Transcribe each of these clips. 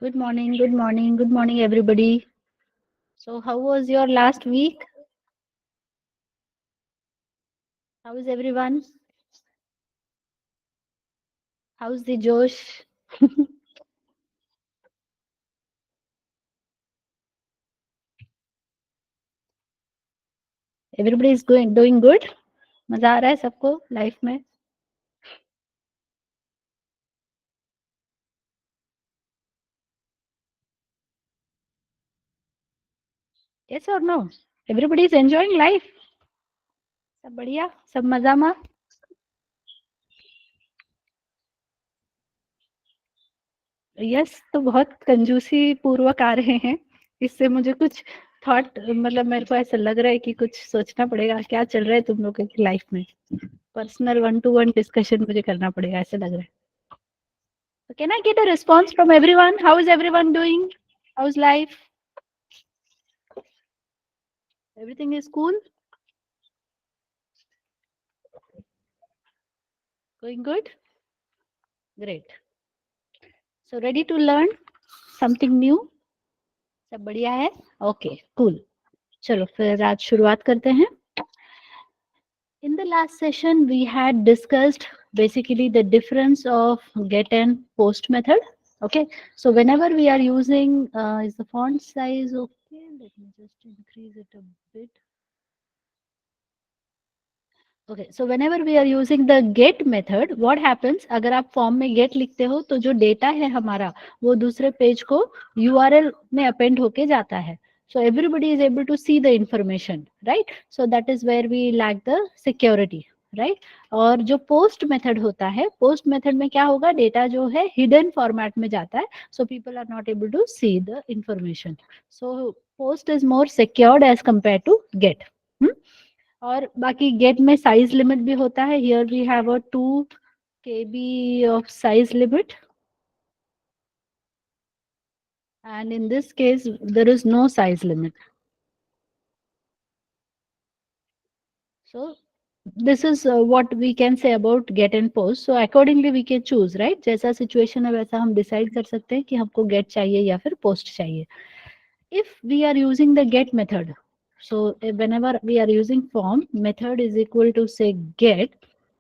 Good morning, good morning, good morning, everybody. So, how was your last week? How is everyone? How's the Josh? Everybody is doing good? मजा आ रहा है सबको life में? Yes or no? Everybody is enjoying life? सब बढ़िया? सब मजा में? यस, तो बहुत कंजूसी पूर्वक आ रहे हैं। इससे मुझे कुछ थॉट मतलब मेरे को ऐसा लग रहा है कि कुछ सोचना पड़ेगा क्या चल रहा है तुम लोगों की लाइफ में। पर्सनल 1-to-1 डिस्कशन मुझे करना पड़ेगा ऐसा लग रहा है। So can I get a response from everyone? How is everyone doing? How's life? Everything is cool? Going good? Great. So ready to learn something new? सब बढ़िया है? Okay, cool. चलो फिर आज शुरुआत करते हैं. In the last session, we had discussed basically the difference of get and post method. Okay, so whenever we are using, is the font size okay? Let me just increase it a bit. Okay, so whenever we are using the get method, what happens? अगर आप form में get लिखते हो तो जो data है हमारा वो दूसरे पेज को URL में अपेंड होके जाता है. So everybody is able to see the information, right? So that is where we lack the security, right? और जो post method होता है, post method में क्या होगा? डेटा जो है hidden format में जाता है, so people are not able to see the information. So post is more secured as compared to get. और बाकी गेट में साइज लिमिट भी होता है. Here we have a 2 KB of size limit, and in this case there is no size limit. So this is what we can say about get and post. So accordingly we can choose, right? जैसा situation है वैसा हम decide कर सकते हैं कि हमको gate चाहिए या फिर पोस्ट चाहिए. If we are using the get method, so whenever we are using form, method is equal to say get,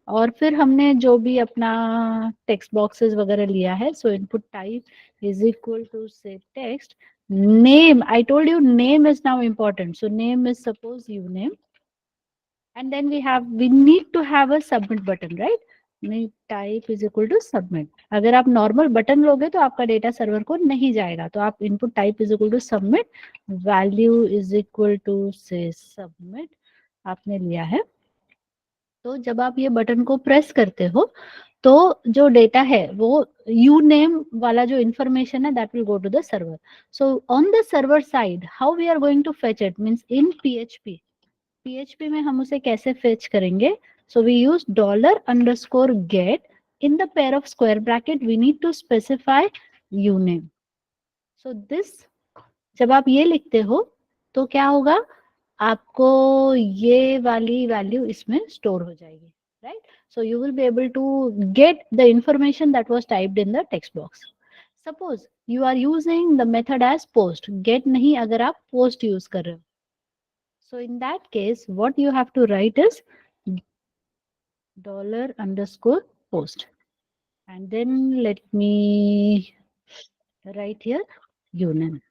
और फिर हमने जो भी अपना टेक्स्ट बॉक्सेस वगैरह लिया है, so input type is equal to say text. Name, I told you name is now important, so name is suppose uname, and then we need to have a submit button, right? नहीं, type is equal to submit. अगर आप normal button लोगे तो आपका data server को नहीं जाएगा, तो आप input type is equal to submit, value is equal to से सबमिट आपने लिया है. तो जब आप ये बटन को प्रेस करते हो तो जो डेटा है वो यू नेम वाला जो इंफॉर्मेशन है that will go to the server. So on the server side how we are going to fetch it means in PHP में हम उसे कैसे फेच करेंगे? So we use $_get. In the pair of square bracket we need to specify uname. So this जब आप ये लिखते हो तो क्या होगा? आपको ये वाली वैल्यू इसमें स्टोर हो जाएगी, right? So you will be able to get the information that was typed in the text box. Suppose you are using the method as post, get नहीं, अगर आप पोस्ट यूज कर रहे हो. So in that case, what you have to write is $_post. And then let me write here union.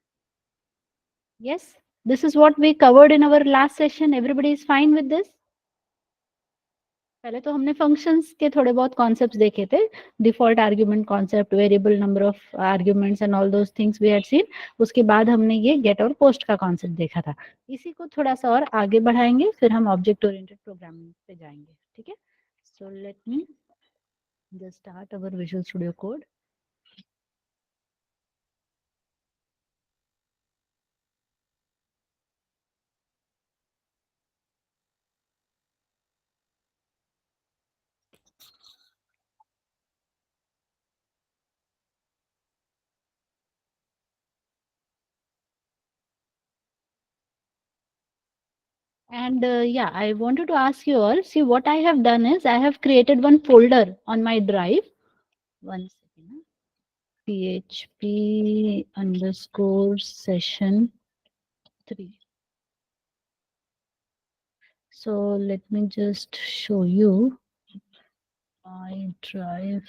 Yes, this is what we covered in our last session. Everybody is fine with this? पहले तो हमने functions के थोड़े बहुत concepts देखे थे, default argument concept, variable number of arguments and all those things we had seen. उसके बाद हमने ये गेट और पोस्ट का कॉन्सेप्ट देखा था. इसी को थोड़ा सा और आगे बढ़ाएंगे, फिर हम ऑब्जेक्ट ओरिएंटेड प्रोग्रामिंग पे जाएंगे. ठीक है, सो let me just start our visual studio code. And yeah, I wanted to ask you all, see what I have done is I have created one folder on my drive. One second. PHP underscore session 3. So let me just show you my drive.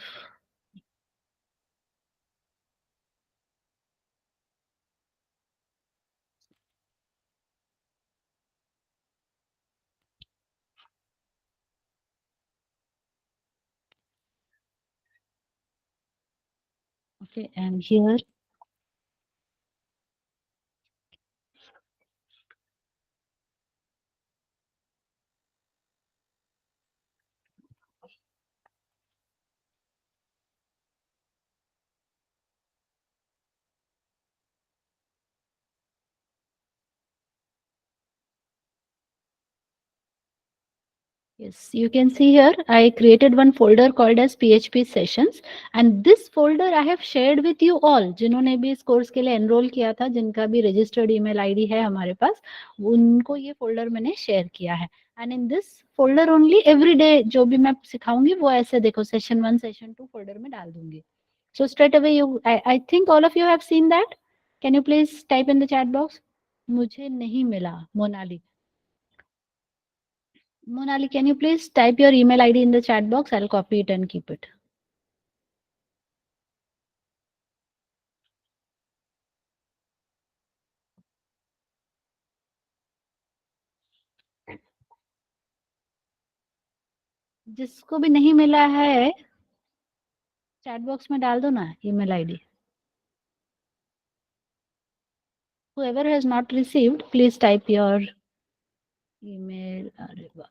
Okay, and here yes, you can see here I created one folder called as PHP sessions, and this folder I have shared with you all जिन्होंने भी इस course के लिए enroll किया था, जिनका भी registered email ID है हमारे पास, उनको ये फोल्डर मैंने शेयर किया है. And in this folder only every day जो भी मैं सिखाऊंगी वो ऐसे देखो सेशन 1 सेशन 2 फोल्डर में डाल दूंगी. So straight away you I think all of you have seen that. Can you please type in the chat box? मुझे नहीं मिला Monali. Monali, can you please type your email ID in the chat box? I'll copy it and keep it. जिसको भी नहीं मिला है chat box में डाल दो ना email ID. Whoever has not received, please type your email. अरे बाबा.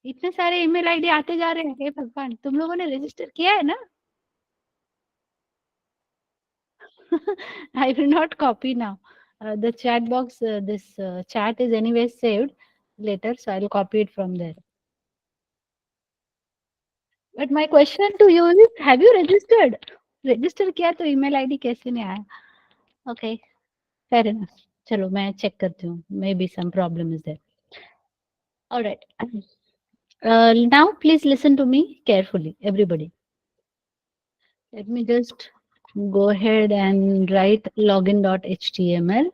इतने सारे ईमेल आईडी आते जा रहे हैं. हे भगवान, तुम लोगों ने रजिस्टर किया है ना? I will not copy now. The chat box, this chat is anyway saved later, so I'll copy it from there. But my question to you is, have you registered? Register किया तो email ID कैसे नहीं आया? Okay, fair enough. चलो मैं check करती हूँ. Maybe some problem is there. All right. Now please listen to me carefully, everybody. Let me just go ahead and write login.html.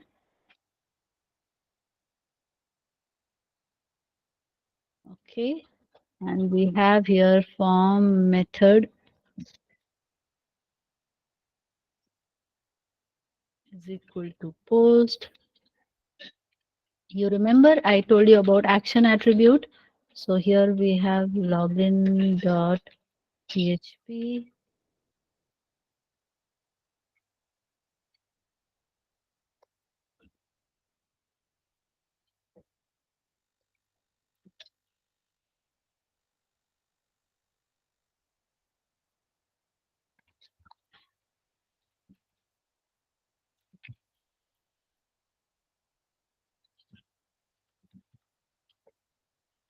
Okay, and we have here form method is equal to post. You remember I told you about action attribute. So here we have login.php.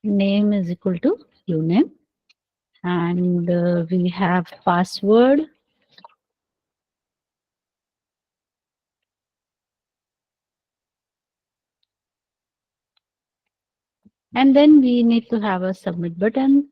Name is equal to uname, and we have password. And then we need to have a submit button.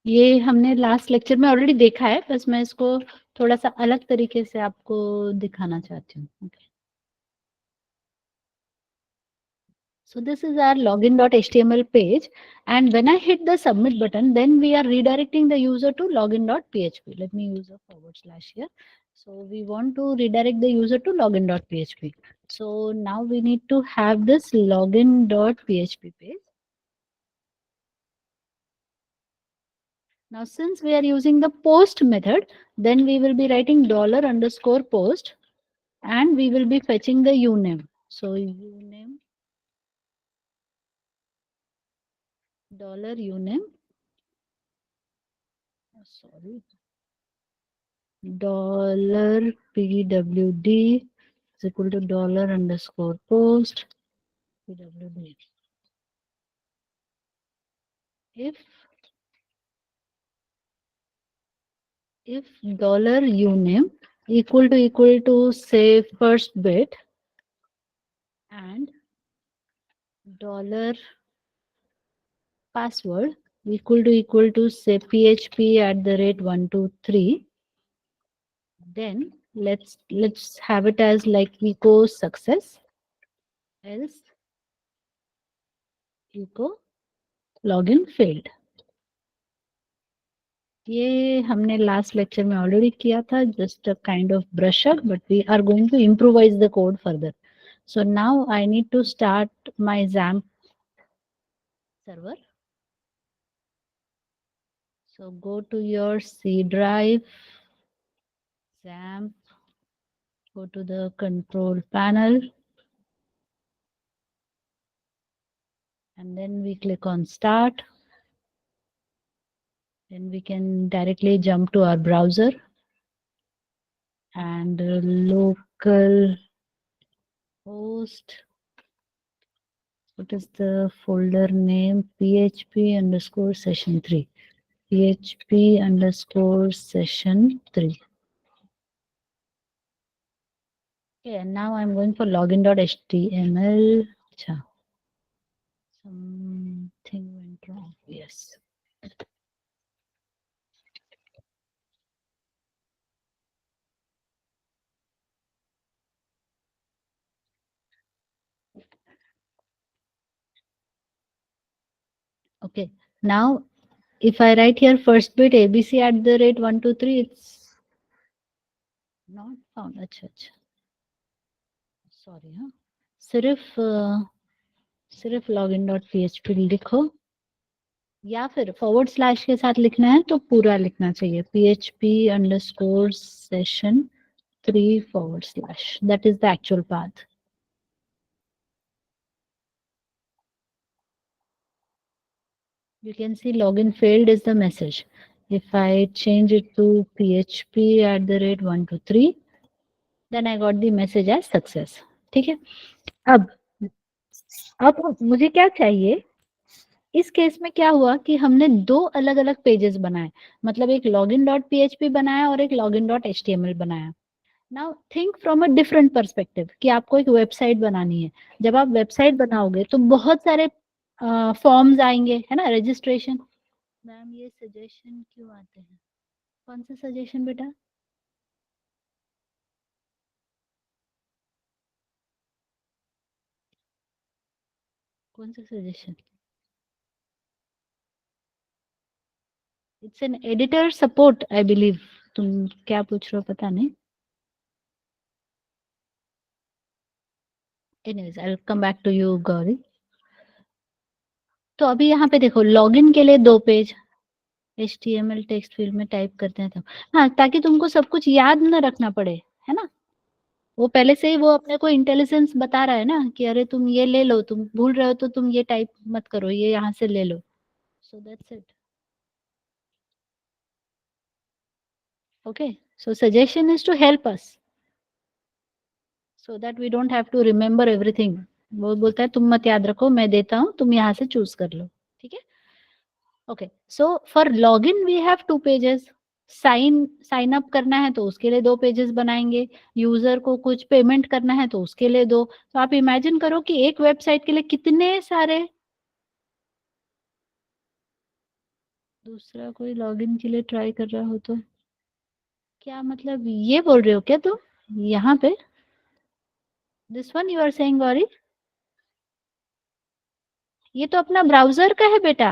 ये हमने last lecture में already देखा है, बस मैं इसको थोड़ा सा अलग तरीके से आपको दिखाना चाहती हूँ. Okay. So this is our login.html page, and when I hit the submit button, then we are redirecting the user to login.php. Let me use a forward slash here. So we want to redirect the user to login.php. So now we need to have this login.php page. Now since we are using the post method, then we will be writing $_post, and we will be fetching the uname. So uname $uname. Sorry. $pwd is equal to $_post pwd. If $uname equal to say first bit, and $password equal to say php@123, then let's have it as like echo success, else echo login failed. ये हमने last lecture में already किया था, just a kind of brush up, but we are going to improvise the code further. So now I need to start my XAMPP server. So go to your C drive, XAMPP, go to the control panel, and then we click on start. Then we can directly jump to our browser, and local host, what is the folder name? php_session3. php_session3. Okay, and now I'm going for login.html. Something went wrong. Yes. Okay. Now, if I write here first bit abc@123, it's not found. अच्छा. Sorry, हाँ. सिर्फ login.php लिखो, या फिर / के साथ लिखना है तो पूरा लिखना चाहिए, php_session3 / that is the actual path. You can see login failed is the message. If I change it to php@123, then I got the message as success. ठीक है. अब मुझे क्या चाहिए, इस केस में क्या हुआ कि हमने दो अलग अलग पेजेस बनाए, मतलब एक login.php बनाया और एक login.html बनाया. Now think from a different perspective कि आपको एक वेबसाइट बनानी है. जब आप वेबसाइट बनाओगे तो बहुत सारे फॉर्म्स आएंगे, है ना, रजिस्ट्रेशन. मैम ये सजेशन क्यों आते हैं? कौन से सजेशन बेटा? कौन सा suggestion? It's an editor support I believe. तुम क्या पूछ रहे हो पता नहीं. Anyways I will come back to you Gauri. तो अभी यहाँ पे देखो, लॉगिन के लिए 2 पेज, HTML टेक्स्ट फील्ड में टाइप करते हैं तब. हाँ, ताकि तुमको सब कुछ याद न रखना पड़े, है ना. वो पहले से ही वो अपने को इंटेलिजेंस बता रहा है ना कि अरे तुम ये ले लो, तुम भूल रहे हो तो तुम ये टाइप मत करो, ये यहाँ से ले लो. So that's it. Okay. So suggestion is to help us so that we don't have to remember everything. वो बोलता है तुम मत याद रखो, मैं देता हूँ, तुम यहाँ से चूज कर लो. ठीक है. Okay. So for login we have 2 pages. Sign up करना है तो उसके लिए 2 पेजेस बनाएंगे. यूजर को कुछ पेमेंट करना है तो उसके लिए 2. तो आप इमेजिन करो कि एक वेबसाइट के लिए कितने सारे दूसरा कोई लॉगिन के लिए ट्राई कर रहा हो तो क्या मतलब ये बोल रहे हो क्या तुम यहाँ पे this one you are saying Gauri? ये तो अपना ब्राउजर का है बेटा।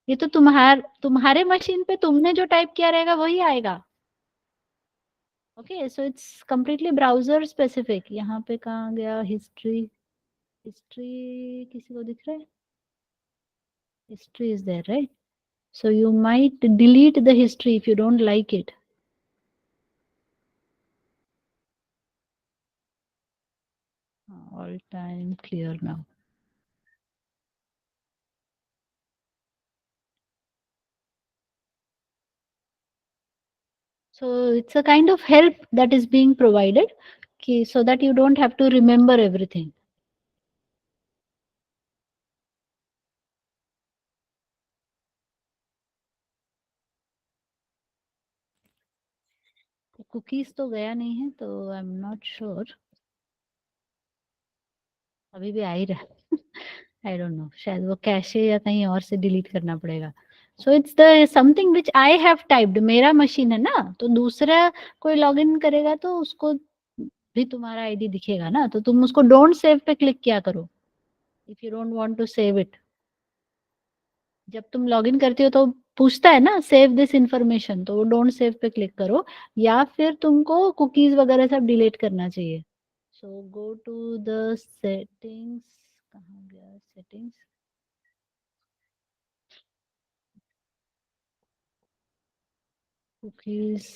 ये तो तुम्हारे मशीन पे तुमने जो टाइप किया रहेगा वही आएगा। Okay, so it's completely browser specific. यहाँ पे कहाँ गया हिस्ट्री? हिस्ट्री किसी को दिख रहा है? History is there right? So you might delete the history if you don't like it. All time clear now. So it's a kind of help that is being provided so that you don't have to remember everything. Cookies तो गया नहीं है तो I am not sure. अभी भी आ ही रहा है। आई don't no, शायद वो कैशे या कहीं और से डिलीट करना पड़ेगा। So it's the something which I have typed. मेरा मशीन है ना, तो दूसरा कोई लॉगिन करेगा तो उसको भी तुम्हारा आईडी दिखेगा ना, तो तुम उसको डोंट सेव पे क्लिक किया करो if you don't want to save it. जब तुम लॉगिन करती हो तो पूछता है ना सेव दिस इंफॉर्मेशन, तो वो डोंट सेव पे क्लिक करो, या फिर तुमको कुकीज वगैरह सब डिलीट करना चाहिए। सो गो टू द सेटिंग्स। कहाँ गया settings? Cookies,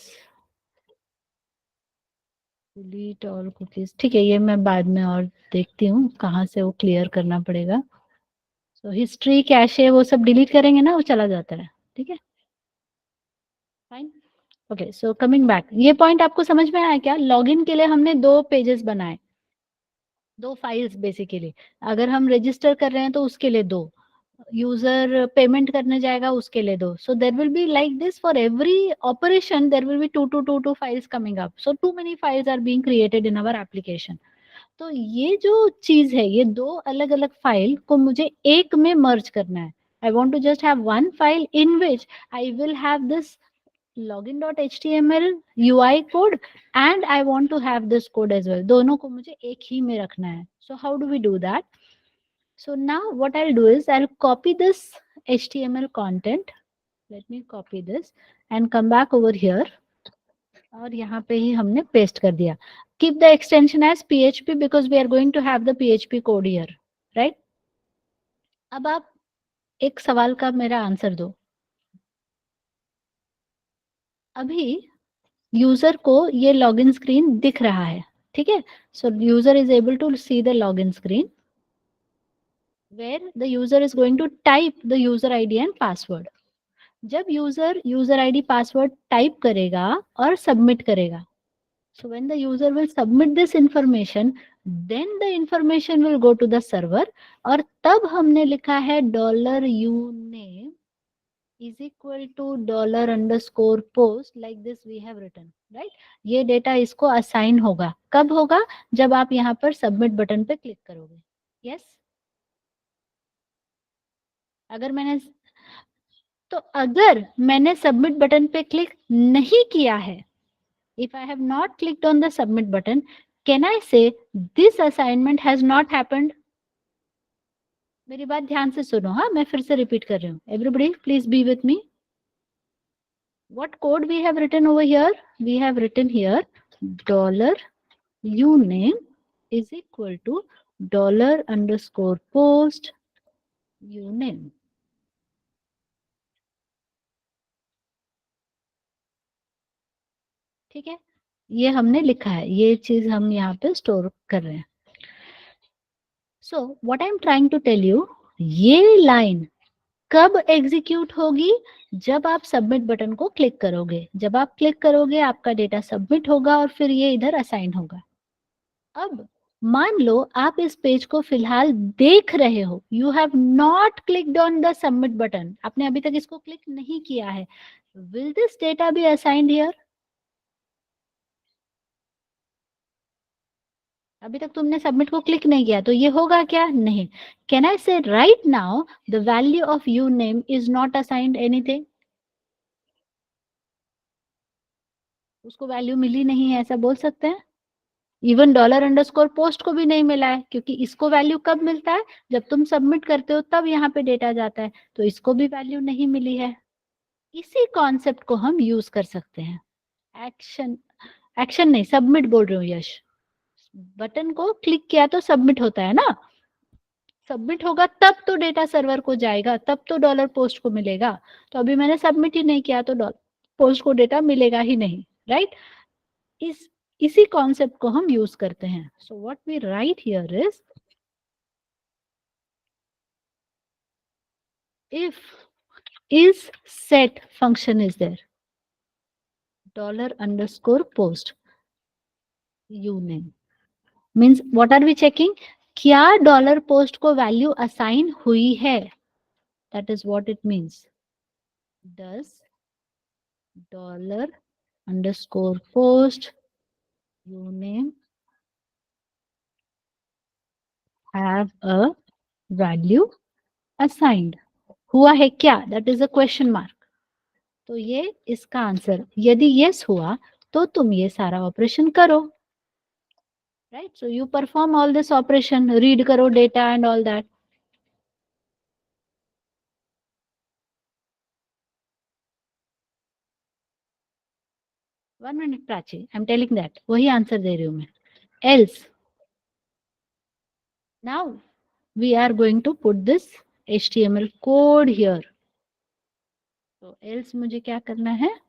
delete all cookies. ठीक है, ये मैं बाद में और देखती हूँ कहाँ से वो क्लियर करना पड़ेगा। सो हिस्ट्री कैशे वो सब डिलीट करेंगे ना, वो चला जाता है। ठीक है, fine. Okay, so coming back, ये पॉइंट आपको समझ में आया क्या? लॉगिन के लिए हमने दो पेजेस बनाए, दो फाइल्स बेसिकली। अगर हम रजिस्टर कर रहे हैं तो उसके लिए दो, यूजर पेमेंट करने जाएगा उसके लिए दो। So there will be like this for every operation, there will be two files coming up. So too many files are being created in our application. तो ये जो चीज है, ये दो अलग अलग फाइल को मुझे एक में मर्ज करना है। I want to just have one file in which I will have this login.html UI code and I want to have this code as well. दोनों को मुझे एक ही में रखना है. So how do we do that? So now what I'll do is I'll copy this HTML content. Let me copy this and come back over here. और यहाँ पे ही हमने paste कर दिया. Keep the extension as PHP because we are going to have the PHP code here, right? अब आप एक सवाल का मेरा आंसर दो. अभी यूजर को ये लॉगिन स्क्रीन दिख रहा है, ठीक है? So user is able to see the login screen where the user is going to type the user ID and password. जब यूजर आईडी पासवर्ड टाइप करेगा और सबमिट करेगा, so when the user will submit this information, then the information will go to the server. और तब हमने लिखा है dollar U name is equal to dollar underscore post like this we have written, right? ये data इसको assign होगा। कब होगा? जब आप यहाँ पर सबमिट बटन पे क्लिक करोगे। Yes yes? अगर मैंने अगर मैंने सबमिट बटन पे क्लिक नहीं किया है, if I have not clicked on the submit button, can I say this assignment has not happened? मेरी बात ध्यान से सुनो, हाँ, मैं फिर से रिपीट कर रही हूँ। Everybody please be with me. What code we have written over here? We have written here dollar uname is equal to dollar underscore post uname. ठीक है, ये हमने लिखा है, ये चीज हम यहाँ पे स्टोर कर रहे हैं। So what I am trying to tell you, ये लाइन कब एग्जीक्यूट होगी? जब आप सबमिट बटन को क्लिक करोगे। जब आप क्लिक करोगे आपका डेटा सबमिट होगा और फिर ये इधर असाइन होगा। अब मान लो आप इस पेज को फिलहाल देख रहे हो, you have not clicked on the submit button, आपने अभी तक इसको क्लिक नहीं किया है। Will this data be assigned here? अभी तक तुमने सबमिट को क्लिक नहीं किया तो ये होगा क्या? नहीं. कैन आई से right now the value of you name is not assigned anything? उसको वैल्यू मिली नहीं है, ऐसा बोल सकते हैं? इवन डॉलर अंडरस्कोर पोस्ट को भी नहीं मिला है, क्योंकि इसको वैल्यू कब मिलता है? जब तुम सबमिट करते हो तब यहाँ पे डेटा जाता है, तो इसको भी वैल्यू नहीं मिली है. इसी कॉन्सेप्ट को हम यूज कर सकते हैं. एक्शन, एक्शन नहीं, सबमिट बोल रही हूँ यश. बटन को क्लिक किया तो सबमिट होता है ना. सबमिट होगा तब तो डेटा सर्वर को जाएगा, तब तो डॉलर पोस्ट को मिलेगा. तो अभी मैंने सबमिट ही नहीं किया तो डॉलर पोस्ट को डेटा मिलेगा ही नहीं, राइट? इसी कॉन्सेप्ट को हम यूज करते हैं. So what we write here is, if is set function is there, dollar underscore post uname means what are we checking? क्या डॉलर पोस्ट को वैल्यू असाइन हुई है? That is what it means. does dollar underscore post uname have a value assigned? हुआ है क्या? That is a question mark. तो ये इसका आंसर. यदि यस हुआ तो तुम ये सारा ऑपरेशन करो. Right, so you perform all this operation, read करो data and all that. 1 minute Prachi, I am telling that, वही आंसर दे रही हूँ मैं. Else now we are going to put this HTML code here. तो एल्स मुझे क्या करना है?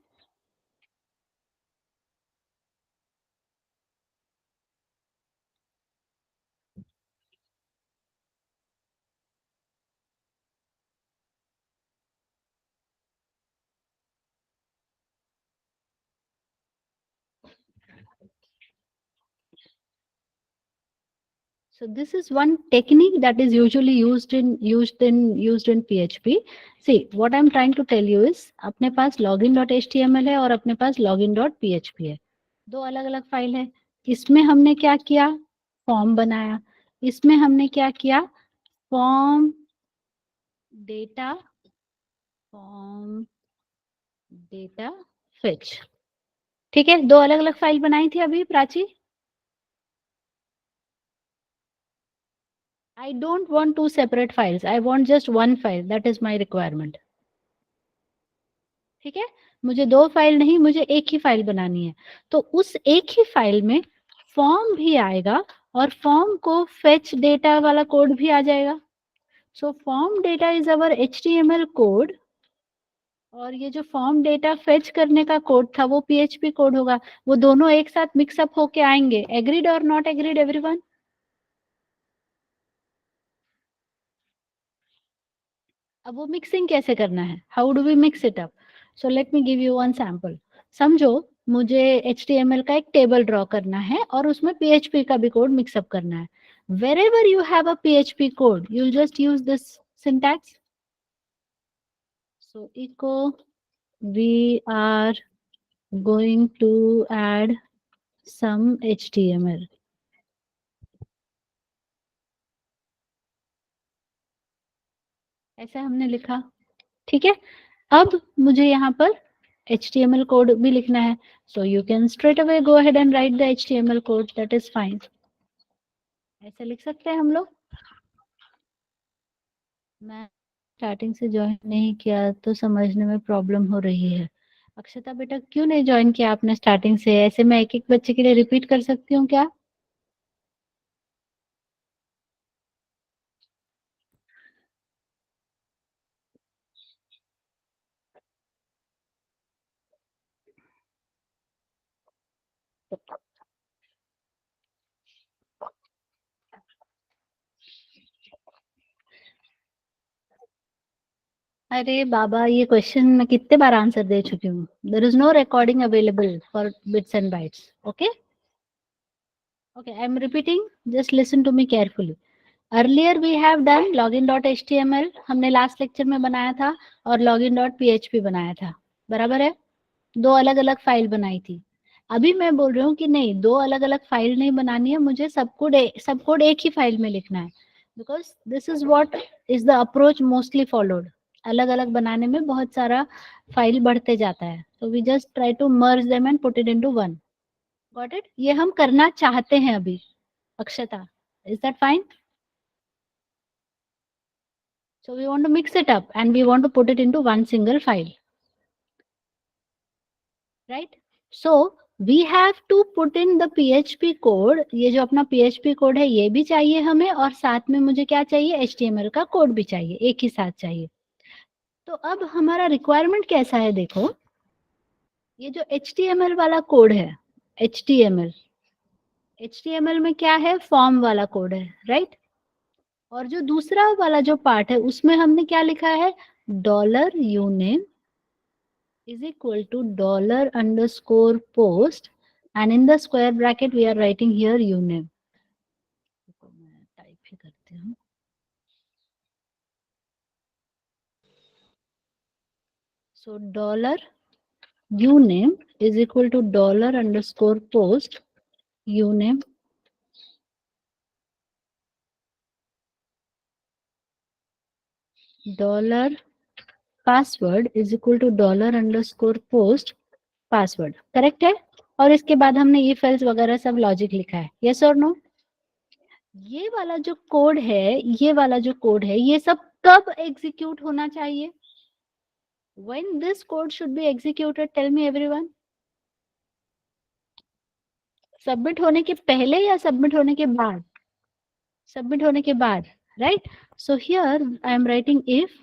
So this is one technique that is usually used in PHP. See, what I'm trying to tell you is, अपने पास login.html है और अपने पास login.php है. दो अलग अलग फाइल है. इसमें हमने क्या किया? फॉर्म बनाया. इसमें हमने क्या किया? Form data, form data fetch. ठीक है, दो अलग अलग फाइल बनाई थी अभी Prachi. I don't want two separate files. I want just one file. That is my requirement. ठीक है, मुझे दो फाइल नहीं, मुझे एक ही फाइल बनानी है. तो उस एक ही फाइल में फॉर्म भी आएगा और फॉर्म को फेच डेटा वाला कोड भी आ जाएगा. So form data is our HTML code और ये जो फॉर्म डेटा फेच करने का कोड था वो PHP कोड होगा. वो दोनों एक साथ मिक्सअप होके आएंगे. एग्रीड और नॉट एग्रीड एवरीवन? अब वो मिक्सिंग कैसे करना है? How do we mix it up? So let me give you one sample. समझो मुझे HTML का एक टेबल ड्रॉ करना है और उसमें PHP का भी कोड मिक्सअप करना है. Wherever you have a PHP code, you'll just use this syntax. So echo, we are going to add some HTML. ऐसा हमने लिखा. ठीक है, अब मुझे यहाँ पर HTML कोड भी लिखना है. So you can straight away go ahead and write the HTML code. That is fine. ऐसे लिख सकते हैं हम लोग. मैं स्टार्टिंग से ज्वाइन नहीं किया तो समझने में प्रॉब्लम हो रही है. अक्षता बेटा, क्यों नहीं ज्वाइन किया आपने स्टार्टिंग से? ऐसे मैं एक एक बच्चे के लिए रिपीट कर सकती हूँ क्या? अरे बाबा, ये क्वेश्चन मैं कितने बार आंसर दे चुकी हूँ. There is no recording available for bits and bytes. Okay okay, I am repeating, just listen to me carefully. Earlier we have done login.html, हमने लास्ट लेक्चर में बनाया था, और login.php बनाया था. बराबर है, दो अलग अलग फाइल बनाई थी. अभी मैं बोल रही हूँ कि नहीं, दो अलग अलग फाइल नहीं बनानी है, मुझे सब कोड एक ही फाइल में लिखना है, because this is what is the approach mostly followed. अलग अलग बनाने में बहुत सारा फाइल बढ़ते जाता है, so we just try to merge them and put it into one. Got it? ये हम करना चाहते हैं अभी, अक्षता, is that fine? So we want to mix it up and we want to put it into one single file, right? So we have to put in the PHP code. ये जो अपना PHP code है ये भी चाहिए हमें, और साथ में मुझे क्या चाहिए, HTML का कोड भी चाहिए, एक ही साथ चाहिए। तो अब हमारा रिक्वायरमेंट कैसा है, देखो, ये जो HTML वाला कोड है, HTML में क्या है, फॉर्म वाला कोड है, राइट? और जो दूसरा वाला जो पार्ट है उसमें हमने क्या लिखा है, $uname is equal to $_post and in the square bracket we are writing here uname. Type ही करते हैं, so $uname is equal to $_post uname $password is equal to $_post password। Correct है? और इसके बाद हमने ये फेल्स वगैरह सब लॉजिक लिखा है, यस और नो? ये वाला जो कोड है, ये वाला जो कोड है, ये सब कब एग्जीक्यूट होना चाहिए? When this code should be executed, tell me everyone. Submit होने के पहले या सबमिट होने के बाद? सबमिट होने के बाद, right? So here I am writing if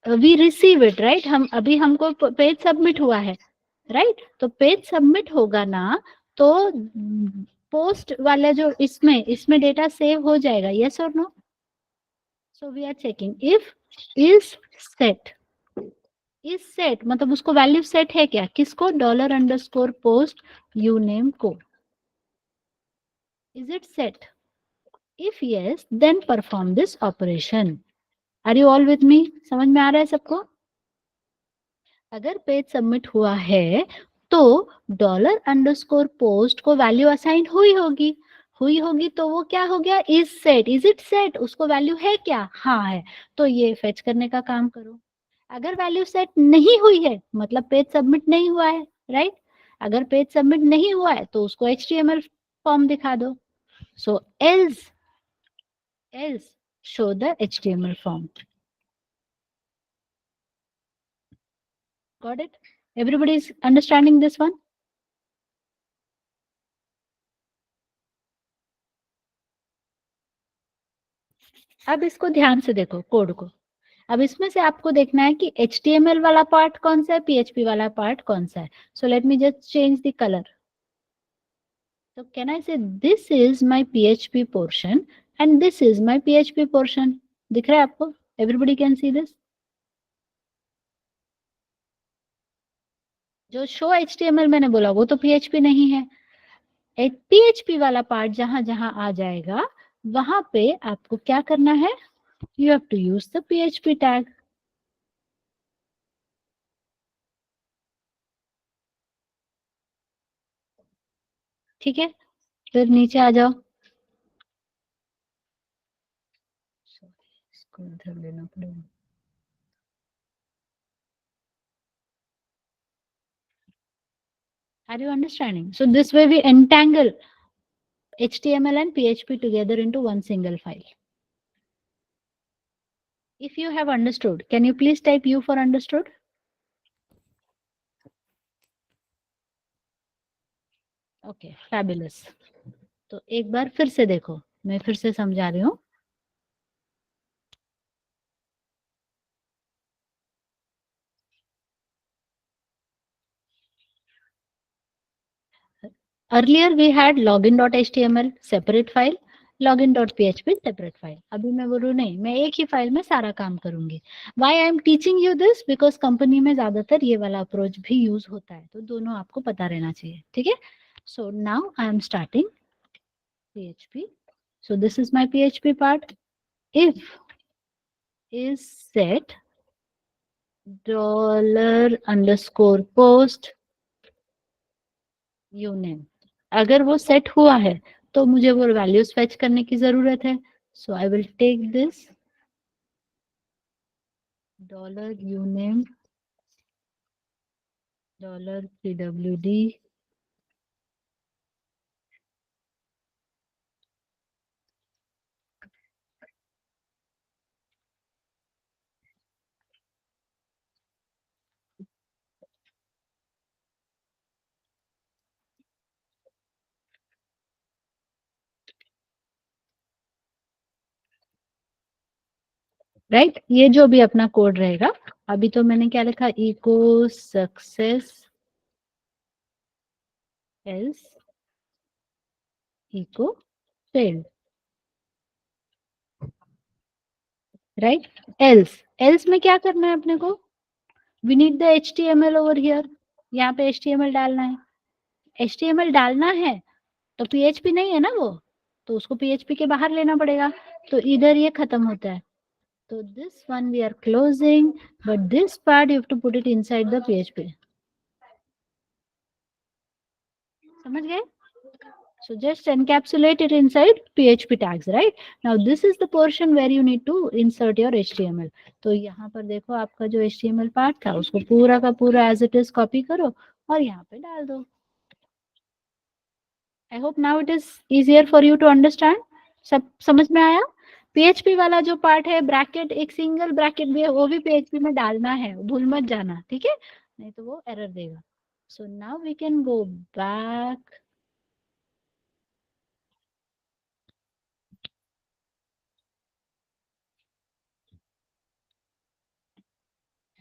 we receive it, right? हम अभी हमको पेज सबमिट हुआ है, राइट? तो पेज सबमिट होगा ना, तो पोस्ट वाला जो इसमें डेटा सेव हो जाएगा, यस और no? So we are checking if is set, is set मतलब उसको वैल्यू सेट है क्या, किसको, $_post uname को, is it set? If yes then perform this operation. Are you all with me? समझ में आ रहा है सबको? अगर पेज सबमिट हुआ है तो $_post को वैल्यू असाइन हुई होगी तो वो क्या हो गया, is set. Is it set? उसको वैल्यू है क्या? हाँ है, तो ये फेच करने का काम करो। अगर वैल्यू सेट नहीं हुई है मतलब पेज सबमिट नहीं हुआ है, राइट? अगर पेज सबमिट नहीं हुआ है तो उसको HTML फॉर्म दिखा दो। सो else show the HTML form. Got it? Everybody is understanding this one? अब इसको ध्यान से देखो कोड को। अब इसमें से आपको देखना है कि HTML वाला पार्ट कौन सा है, PHP वाला पार्ट कौन सा है। सो let me just change the colour. So can I say this is my PHP portion and this is my PHP portion? दिख रहा है आपको? Everybody can see this? जो show HTML मैंने बोला वो तो PHP नहीं है। एक PHP वाला पार्ट जहां जहां आ जाएगा वहां पे आपको क्या करना है, you have to use the PHP tag. ठीक है, फिर नीचे आ जाओ। इसको इधर लेना पड़ेगा। Are you understanding? So this way we entangle HTML and PHP together into one single file. If you have understood, can you please type U for understood? Okay, fabulous. तो एक बार फिर से देखो, मैं फिर से समझा रही हूँ। Earlier we had login.html separate file, login.php separate file. अभी मैं बोलूँ नहीं, मैं एक ही फाइल में सारा काम करूंगी। Why I am teaching you this? Because company में ज्यादातर ये वाला अप्रोच भी यूज होता है, तो दोनों आपको पता रहना चाहिए, ठीक है? So now I am starting PHP. So this is my PHP part. If is set $_post union. अगर वो सेट हुआ है तो मुझे वो वैल्यूज फेच करने की जरूरत है. So I will take this $uname $pwd right. ये जो भी अपना कोड रहेगा, अभी तो मैंने क्या लिखा, echo success else echo failed, right. Else else में क्या करना है अपने को, we need the HTML over here. यहाँ पे HTML डालना है. HTML डालना है तो PHP नहीं है ना वो, तो उसको PHP के बाहर लेना पड़ेगा. तो इधर ये खत्म होता है. तो this one we are closing, but this part you have to put it inside the PHP. समझ गए? So just encapsulate it inside PHP tags, right? Now this is the portion where you need to insert your HTML. तो यहाँ पर देखो आपका जो HTML part था उसको पूरा का पूरा as it is कॉपी करो और यहाँ पे डाल दो. I hope now it is easier for you to understand. सब समझ में आया? PHP वाला जो पार्ट है, ब्रैकेट, एक सिंगल ब्रैकेट भी है, वो भी PHP में डालना है, भूल मत जाना, ठीक है? नहीं तो वो एरर देगा. So now we can go back.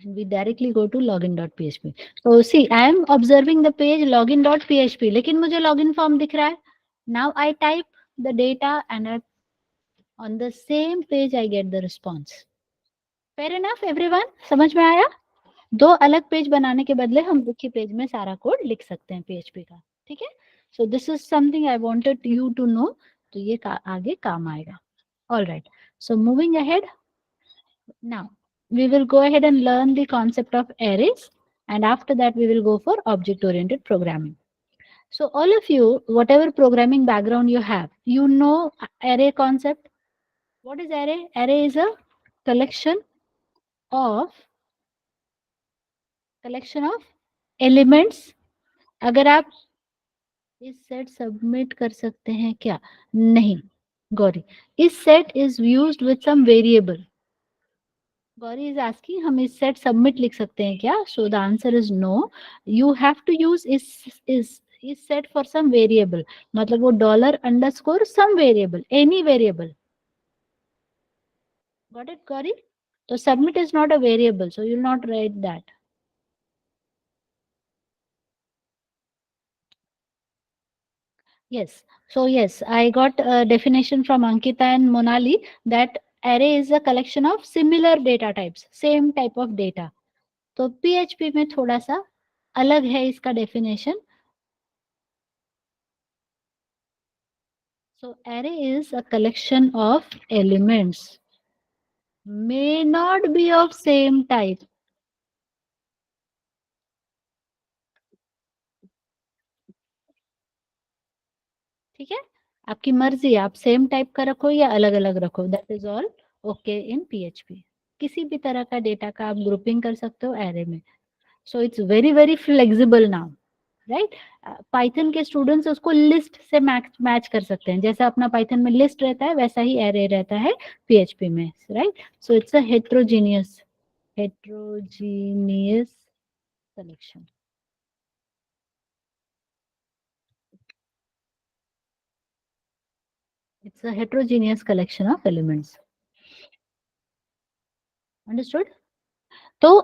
And we directly go to login.php. So see, I am observing the page login.php, लेकिन मुझे login form दिख रहा है. Now I type the data and on the same page I get the response. Fair enough, everyone? समझ में आया? दो अलग पेज बनाने के बदले हम एक ही पेज में सारा कोड लिख सकते हैं PHP का, ठीक है? So this is something I wanted you to know. तो ये आगे काम आएगा. All right. So moving ahead. Now, we will go ahead and learn the concept of arrays, and after that we will go for object-oriented programming. So all of you, whatever programming background you have, you know array concept. What is array? Array is a collection of elements. अगर आप इस set submit कर सकते हैं क्या? नहीं Gauri, is set is used with some variable. Gauri is asking, हम इस सेट सबमिट लिख सकते हैं क्या? So the answer is no. You have to use isset for some variable. मतलब वो $_ some variable, any variable. Got it Gauri? तो submit is not a variable, so you will not write that. Yes. So yes, I got a definition from Ankita and Monali that array is a collection of similar data types, same type of data. तो PHP में थोड़ा सा अलग है इसका definition. So array is a collection of elements, may not be of same type. ठीक है, आपकी मर्जी, आप सेम टाइप का रखो या अलग अलग रखो, that is all okay in PHP. किसी भी तरह का डेटा का आप ग्रुपिंग कर सकते हो एरे में. So it's very very flexible now, right. Python के स्टूडेंट्स उसको लिस्ट से मैच कर सकते हैं. जैसा अपना पाइथन में लिस्ट रहता है वैसा ही एरे रहता है PHP में, right. So it's a heterogeneous collection. It's a heterogeneous collection of elements. Understood? तो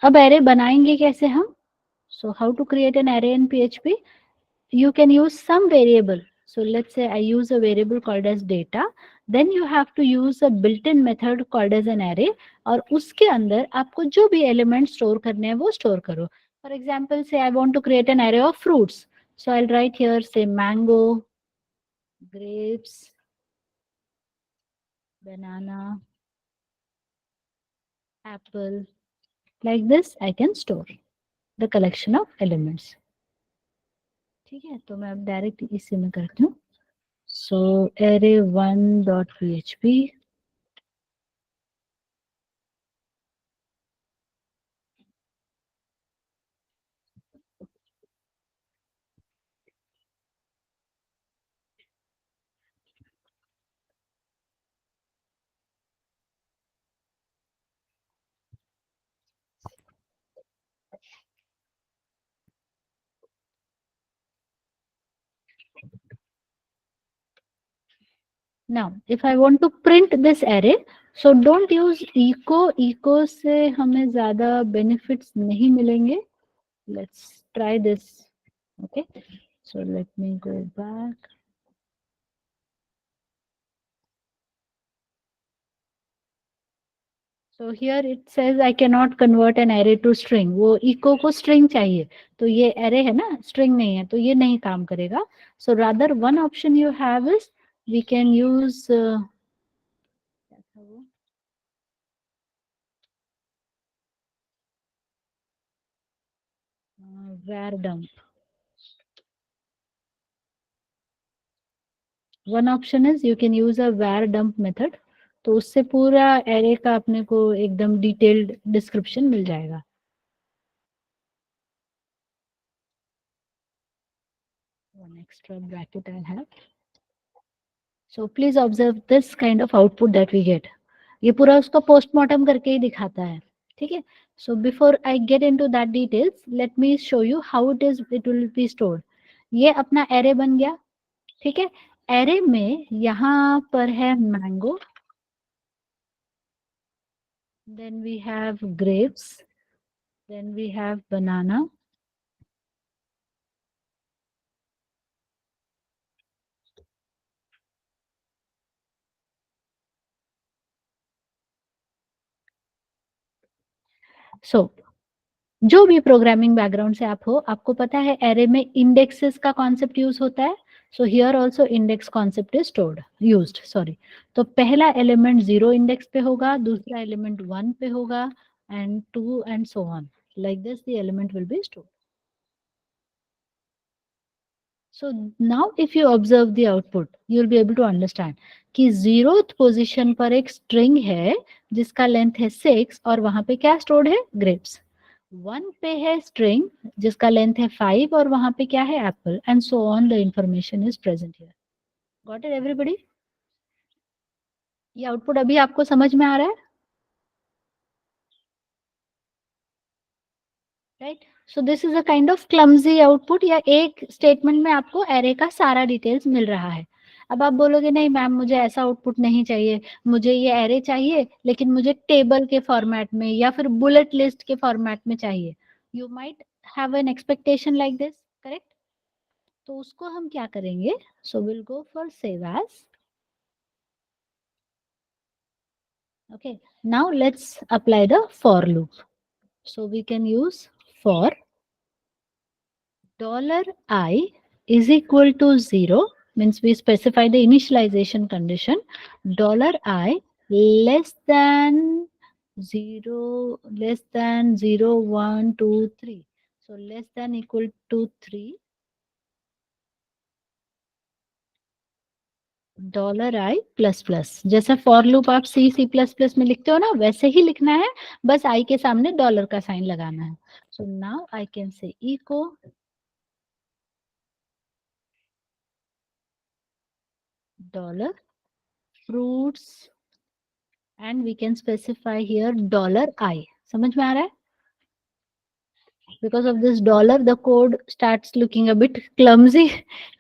अब array बनाएंगे कैसे हम? So how to create an array in PHP? You can use some variable. So let's say I use a variable called as data. Then you have to use a built-in method called as an array. और उसके अंदर आपको जो भी element store करने हैं वो store करो. For example, say I want to create an array of fruits. So I'll write here, say mango, grapes, banana, apple. Like this I can store the collection of elements. ठीक है, तो मैं अब direct इसी में करती हूँ. So array1.php. Now, if I want to print this array, so don't use echo. Echo से हमें ज़्यादा benefits नहीं मिलेंगे. Let's try this. Okay. So let me go back. So here it says I cannot convert an array to string. वो echo को string चाहिए. तो ये array है ना, string नहीं है, तो ये नहीं काम करेगा. So rather one option you have is we can use var dump. One option is you can use a var dump method. तो उससे पूरा array का अपने को एकदम detailed description मिल जाएगा. One extra bracket I have. So please observe this kind of output that we get. ये पूरा उसका postmortem करके ही दिखाता है. ठीक है. So before I get into that details, let me show you how it will be stored. ये अपना array बन गया. ठीक है. array में यहाँ पर है mango. Then we have grapes. Then we have banana. So जो भी प्रोग्रामिंग बैकग्राउंड से आप हो, आपको पता है एरे में इंडेक्सेस का कॉन्सेप्ट यूज होता है. So here also index concept is stored used. Sorry. तो पहला एलिमेंट 0 इंडेक्स पे होगा, दूसरा एलिमेंट 1 पे होगा, and 2 and so on. Like this the element will be stored. So now if you observe the output, you will be able to understand कि 0th position पर एक स्ट्रिंग है जिसका लेंथ है 6 और वहां पे क्या स्टोर्ड है? ग्रेप्स. 1 पे है स्ट्रिंग जिसका लेंथ है 5 और वहां पे क्या है? Apple. And so on the information is present here. Got it everybody? ये आउटपुट अभी आपको समझ में आ रहा है? Right. So this is a kind of clumsy output. या एक स्टेटमेंट में आपको एरे का सारा डिटेल्स मिल रहा है. अब आप बोलोगे नहीं मैम मुझे ऐसा आउटपुट नहीं चाहिए, मुझे ये एरे चाहिए लेकिन मुझे टेबल के फॉर्मेट में या फिर बुलेट लिस्ट के फॉर्मेट में चाहिए. You might have an expectation like this. Correct. तो उसको हम क्या करेंगे? So will go for save as. Okay, now let's apply the for loop. So we can use for $I is equal to 0, means we specify the initialization condition. $I less than 0, less than 0, 1, 2, 3. So less than equal to 3. $I plus plus. जैसा for loop आप C++ में लिखते हो ना, वैसे ही लिखना है, बस I के सामने डॉलर का साइन लगाना है. So now I can say echo dollar fruits and we can specify here $I. समझ में आ रहा है? Because of this dollar the code starts looking a bit clumsy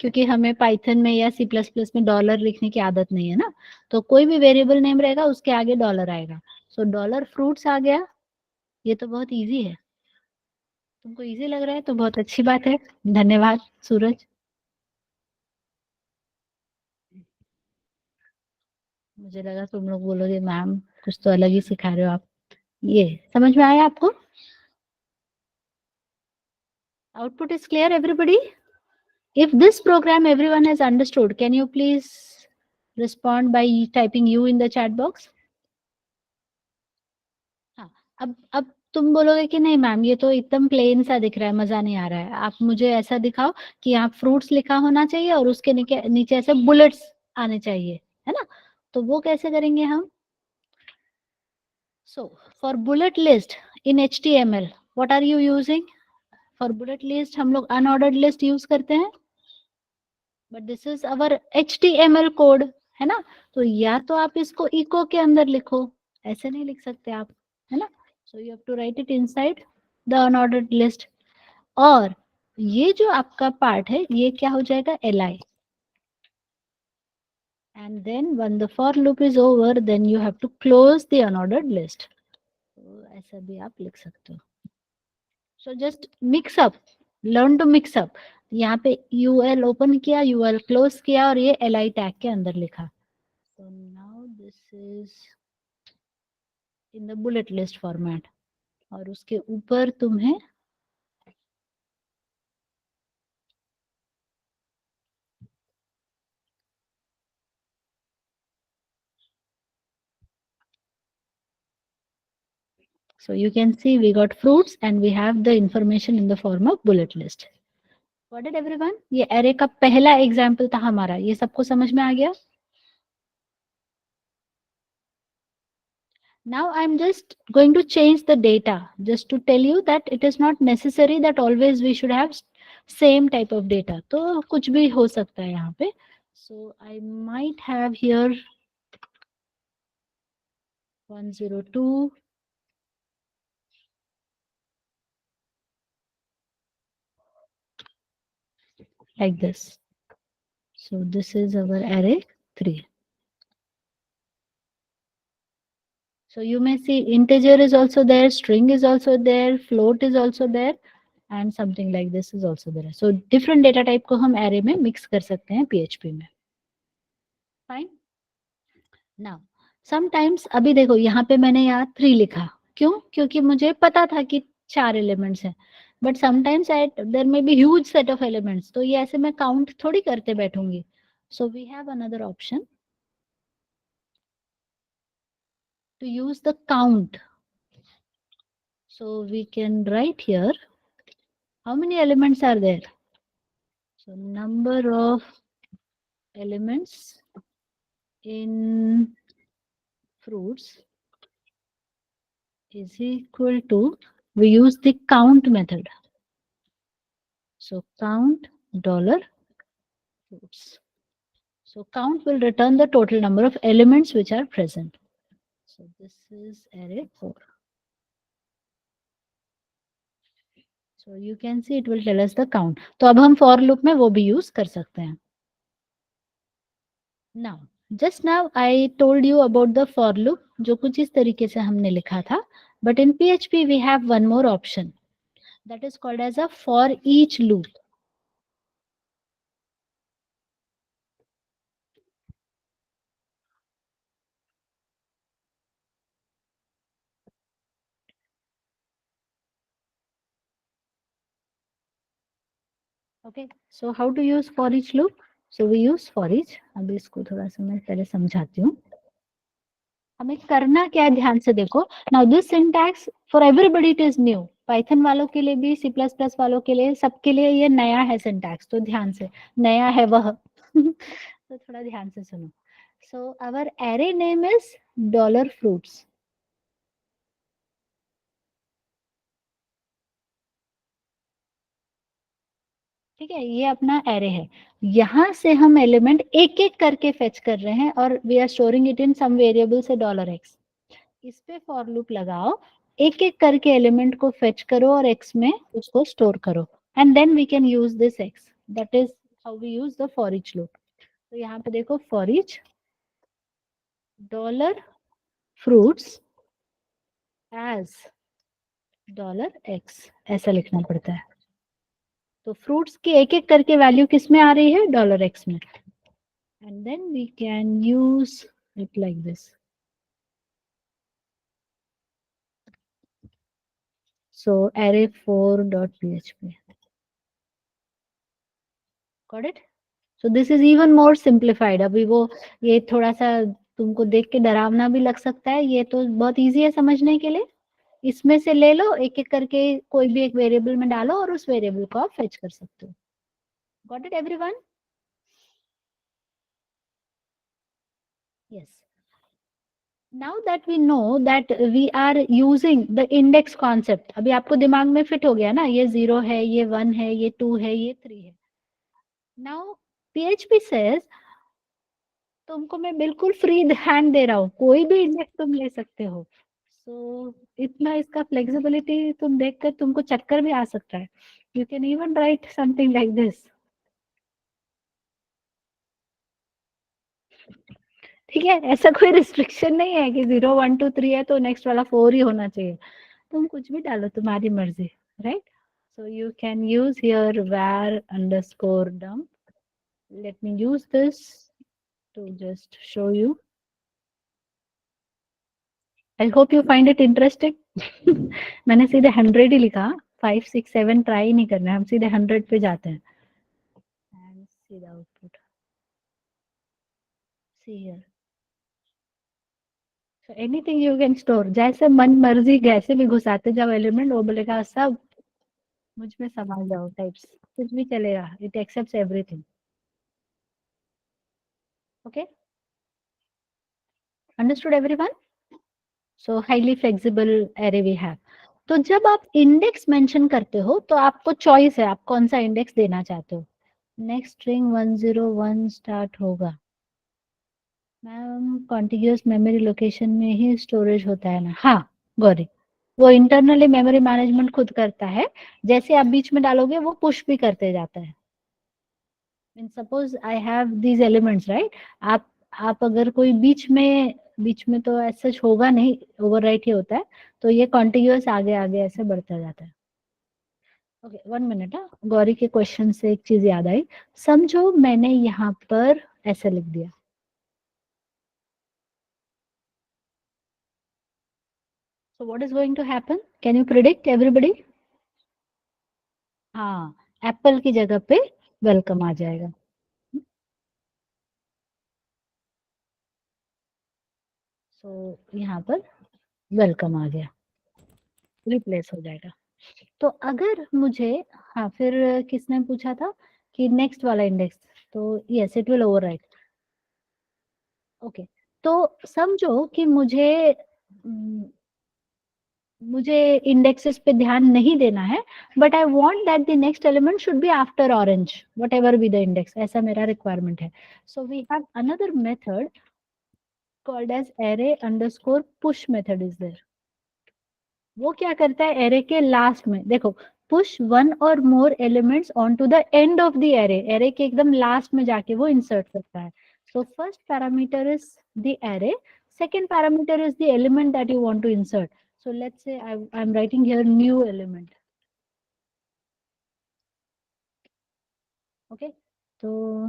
क्योंकि हमें पाइथन में या C++ में डॉलर लिखने की आदत नहीं है ना. तो कोई भी वेरिएबल नेम रहेगा उसके आगे डॉलर आएगा. सो डॉलर फ्रूट्स आ गया. ये तो बहुत इजी है. तुमको इजी लग रहा है तो बहुत अच्छी बात है. धन्यवाद सूरज. मुझे लगा तुम लोग बोलोगे मैम कुछ तो अलग ही सिखा रहे हो आप. ये समझ में आया आपको? Output is clear everybody? If this program everyone has understood, can you please respond by typing U in the chat box? हाँ, अब तुम बोलोगे कि नहीं मैम ये तो एकदम प्लेन सा दिख रहा है, मजा नहीं आ रहा है, आप मुझे ऐसा दिखाओ कि यहाँ फ्रूट्स लिखा होना चाहिए और उसके नीचे नीचे ऐसे बुलेट्स आने चाहिए, है ना? तो वो कैसे करेंगे हम? So for bullet list in HTML what are you using? For bullet list हम लोग अनऑर्डर्ड लिस्ट यूज करते हैं, but this is our HTML code, है ना? तो या तो आप इसको इको के अंदर लिखो, ऐसे नहीं लिख सकते आप, है ना? So you have to write it inside the unordered list. और ये जो आपका पार्ट है ये क्या हो जाएगा? li, and then when the for loop is over then you have to close the unordered list। तो ऐसा भी आप लिख सकते हो। So just mix up, learn to mix up. यहाँ पे यूएल ओपन किया, यूएल क्लोज किया और ये li टैग के अंदर लिखा। So now this is in the bullet list format, और उसके ऊपर तुम्हें so you can see we got fruits and we have the information in the form of bullet list। Got it everyone? ये array का पहला example था हमारा, ये सबको समझ में आ गया? Now I'm just going to change the data just to tell you that it is not necessary that always we should have same type of data। तो कुछ भी हो सकता है यहाँ पे। So I might have here 102 like this। So this is our array 3। So you may see integer is also there, string is also there, float is also there, and something like this is also there। So different data type को हम array में mix कर सकते हैं PHP में। Fine। Now sometimes अभी देखो यहाँ पे मैंने यहाँ 3 लिखा, क्यों? क्योंकि मुझे पता था कि 4 एलिमेंट्स हैं, but sometimes there may be huge set of elements, तो ये ऐसे मैं काउंट थोड़ी करते बैठूंगी। So we have another option to use the count। So we can write here how many elements are there। So number of elements in fruits is equal to, we use the count method। So count dollar fruits। So count will return the total number of elements which are present। So this is array 4। So you can see it will tell us the count। तो अब हम for loop में वो भी use कर सकते हैं। Now just now I told you about the for loop जो कुछ इस तरीके से हमने लिखा था, but in PHP we have one more option that is called as a for each loop। Okay, so how to use for each loop? So we use for each। अभी इसको थोड़ा सा मैं पहले समझाती हूँ। हमें करना क्या है ध्यान से देखो। Now this syntax for everybody it is new, Python वालों के लिए भी, सी प्लस प्लस वालों के लिए, सबके लिए ये नया है सिंटैक्स, तो ध्यान से, नया है वह तो थोड़ा ध्यान से सुनो। So our array name is dollar fruits. ठीक है, ये अपना एरे है, यहां से हम एलिमेंट एक एक करके फेच कर रहे हैं और we are storing it in some variable से $x। इस पे फॉर लूप लगाओ, एक एक करके एलिमेंट को फेच करो और x में उसको स्टोर करो, and then we can use this x। That is how we use the for each loop. तो यहाँ पे देखो for each dollar fruits as $x ऐसा लिखना पड़ता है। तो फ्रूट्स की एक एक करके वैल्यू किस में आ रही है? $x में, and then we can use it like this. So array4.php। Got it? So this is even more simplified। अभी वो ये थोड़ा सा तुमको देख के डरावना भी लग सकता है, ये तो बहुत इजी है समझने के लिए। इसमें से ले लो, एक एक करके कोई भी एक वेरिएबल में डालो और उस वेरिएबल को आप फेच कर सकते हो. Got it everyone? Yes. Now that we know that we are using the index concept, अभी आपको दिमाग में फिट हो गया ना, ये 0 है, ये 1 है, ये 2 है, ये 3 है. Now PHP says तुमको मैं बिल्कुल फ्री हैंड दे रहा हूँ, कोई भी इंडेक्स तुम ले सकते हो. सो इतना इसका फ्लेक्सिबिलिटी तुम देखकर तुमको चक्कर भी आ सकता है. You can even right something like this. ठीक है, ऐसा कोई रिस्ट्रिक्शन नहीं है कि 0 1 2 3 है तो नेक्स्ट वाला 4 ही होना चाहिए. तुम कुछ भी डालो, तुम्हारी मर्जी, right? So you can use here var underscore dump. Let me use this to just show you. I hope you find it interesting. मैंने सीधे 100 ही लिखा, 5 6 7 ट्राई नहीं करना है, हम सीधे 100 पे जाते हैं. And see the output. See here. So anything you can store. जैसे मन मर्जी कैसे भी घुसाते जाओ एलिमेंट, वो बोलेगा सब मुझ में समा जाओ टाइप्स, कुछ भी चलेगा. It accepts everything. Okay, understood everyone? So highly flexible array we have. तो जब आप इंडेक्स मेंशन करते हो तो आपको चॉइस है, आप कौन सा इंडेक्स देना चाहते हो. नेक्स्ट स्ट्रिंग 101 स्टार्ट होगा. मैम कॉन्टिग्यूअस मेमोरी लोकेशन में ही स्टोरेज होता है ना? हाँ गौरी, वो इंटरनली मेमोरी मैनेजमेंट खुद करता है. जैसे आप बीच में डालोगे वो पुश भी करते जाता है. Suppose I have these elements, right? आप अगर कोई बीच में तो ऐसा होगा नहीं, ओवरराइट ही होता है. तो ये कॉन्टिग्यूअस आगे आगे ऐसे बढ़ता जाता है. Okay, 1 minute. गौरी के क्वेश्चन से एक चीज याद आई. समझो मैंने यहाँ पर ऐसे लिख दिया. So what is going to happen? Can you predict everybody? हाँ, एप्पल की जगह पे वेलकम आ जाएगा. सो यहाँ पर वेलकम आ गया, रिप्लेस हो जाएगा. तो अगर मुझे, हाँ फिर किसने पूछा था कि नेक्स्ट वाला इंडेक्स, तो yes it will overwrite. Okay, तो समझो कि मुझे इंडेक्सेस पे ध्यान नहीं देना है, but I want that the next element should be after orange, whatever be the index, ऐसा मेरा रिक्वायरमेंट है. So we have another method called as array underscore push method is there. वो क्या करता है, एरे के last में देखो, push one or more elements onto the end of the array, array के एकदम लास्ट में जाके वो इंसर्ट करता है. So first parameter is the array, second parameter is the element that you want to insert. So let's say I'm writing here new element. Okay, so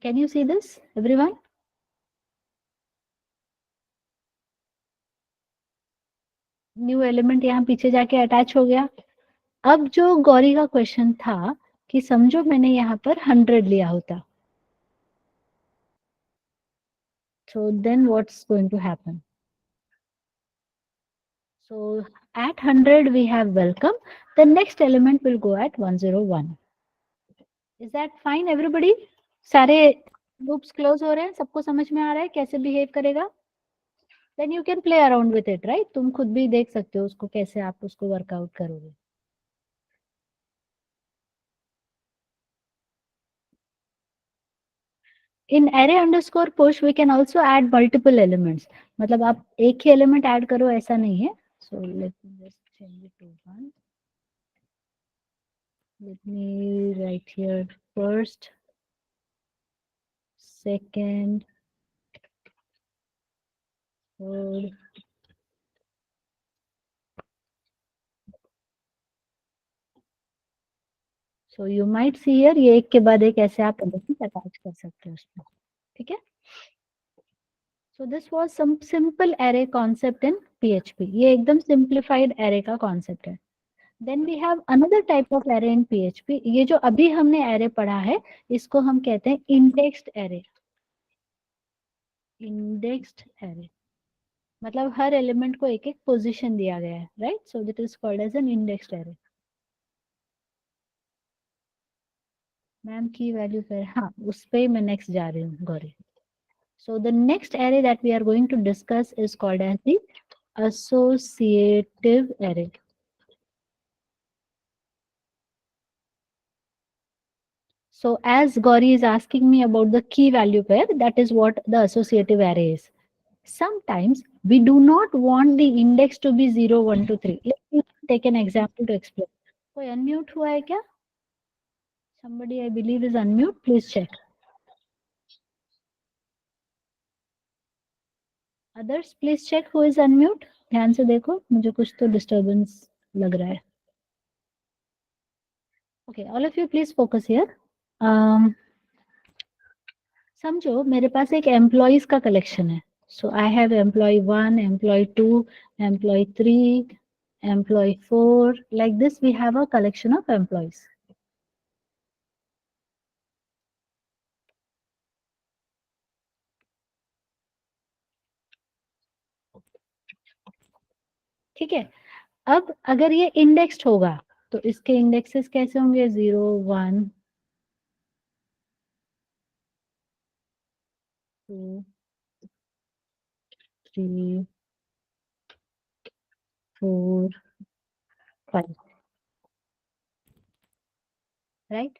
can you see this everyone? New element यहाँ पीछे जाके attach हो गया. अब जो गौरी का question था कि समझो मैंने यहाँ पर 100 लिया होता, so then what's going to happen? So at 100 we have welcome, the next element will go at 101. Is that fine everybody? सारे लूप्स क्लोज हो रहे हैं, सबको समझ में आ रहा है कैसे बिहेव करेगा? Then you can play around with it, right? तुम खुद भी देख सकते हो उसको, कैसे आप उसको वर्कआउट करोगे. In array underscore push we can also add multiple elements. मतलब आप एक ही एलिमेंट ऐड करो ऐसा नहीं है. So let me just change it to 1. Let me write here first, second, third. So you might see here, ये एक के बाद एक ऐसे आप एलिमेंट अटैच कर सकते हो उसमें. ठीक है? So this was some simple array concept in PHP. ये एकदम simplified array का concept है. Then we have another type of array in PHP. ये जो अभी हमने एरे पढ़ा है इसको हम कहते हैं इंडेक्स्ड एरे। इंडेक्स्ड एरे मतलब हर एलिमेंट को एक एक पोजीशन दिया गया है, right? So that is called as an indexed array. Ma'am की वैल्यू पर, हाँ उस पे मैं नेक्स्ट जा रही हूँ Gauri. So the next array that we are going to discuss is called as the associative array. So as Gauri is asking me about the key value pair, that is what the associative array is. Sometimes we do not want the index to be 0, 1, 2, 3. Let me take an example to explain. कोई unmute हुआ है क्या? Somebody I believe is unmute. Please check. Others please check who is unmute. ध्यान से देखो, मुझे कुछ तो disturbance लग रहा है. Okay, all of you please focus here. समझो मेरे पास एक एम्प्लॉयज का कलेक्शन है. So I have employee 1, employee 2, employee 3, employee 4. Like this we have a collection of employees. ठीक है. अब अगर ये इंडेक्स्ड होगा तो इसके इंडेक्सेस कैसे होंगे? 0, 1, 2, 3, 4, 5. राइट.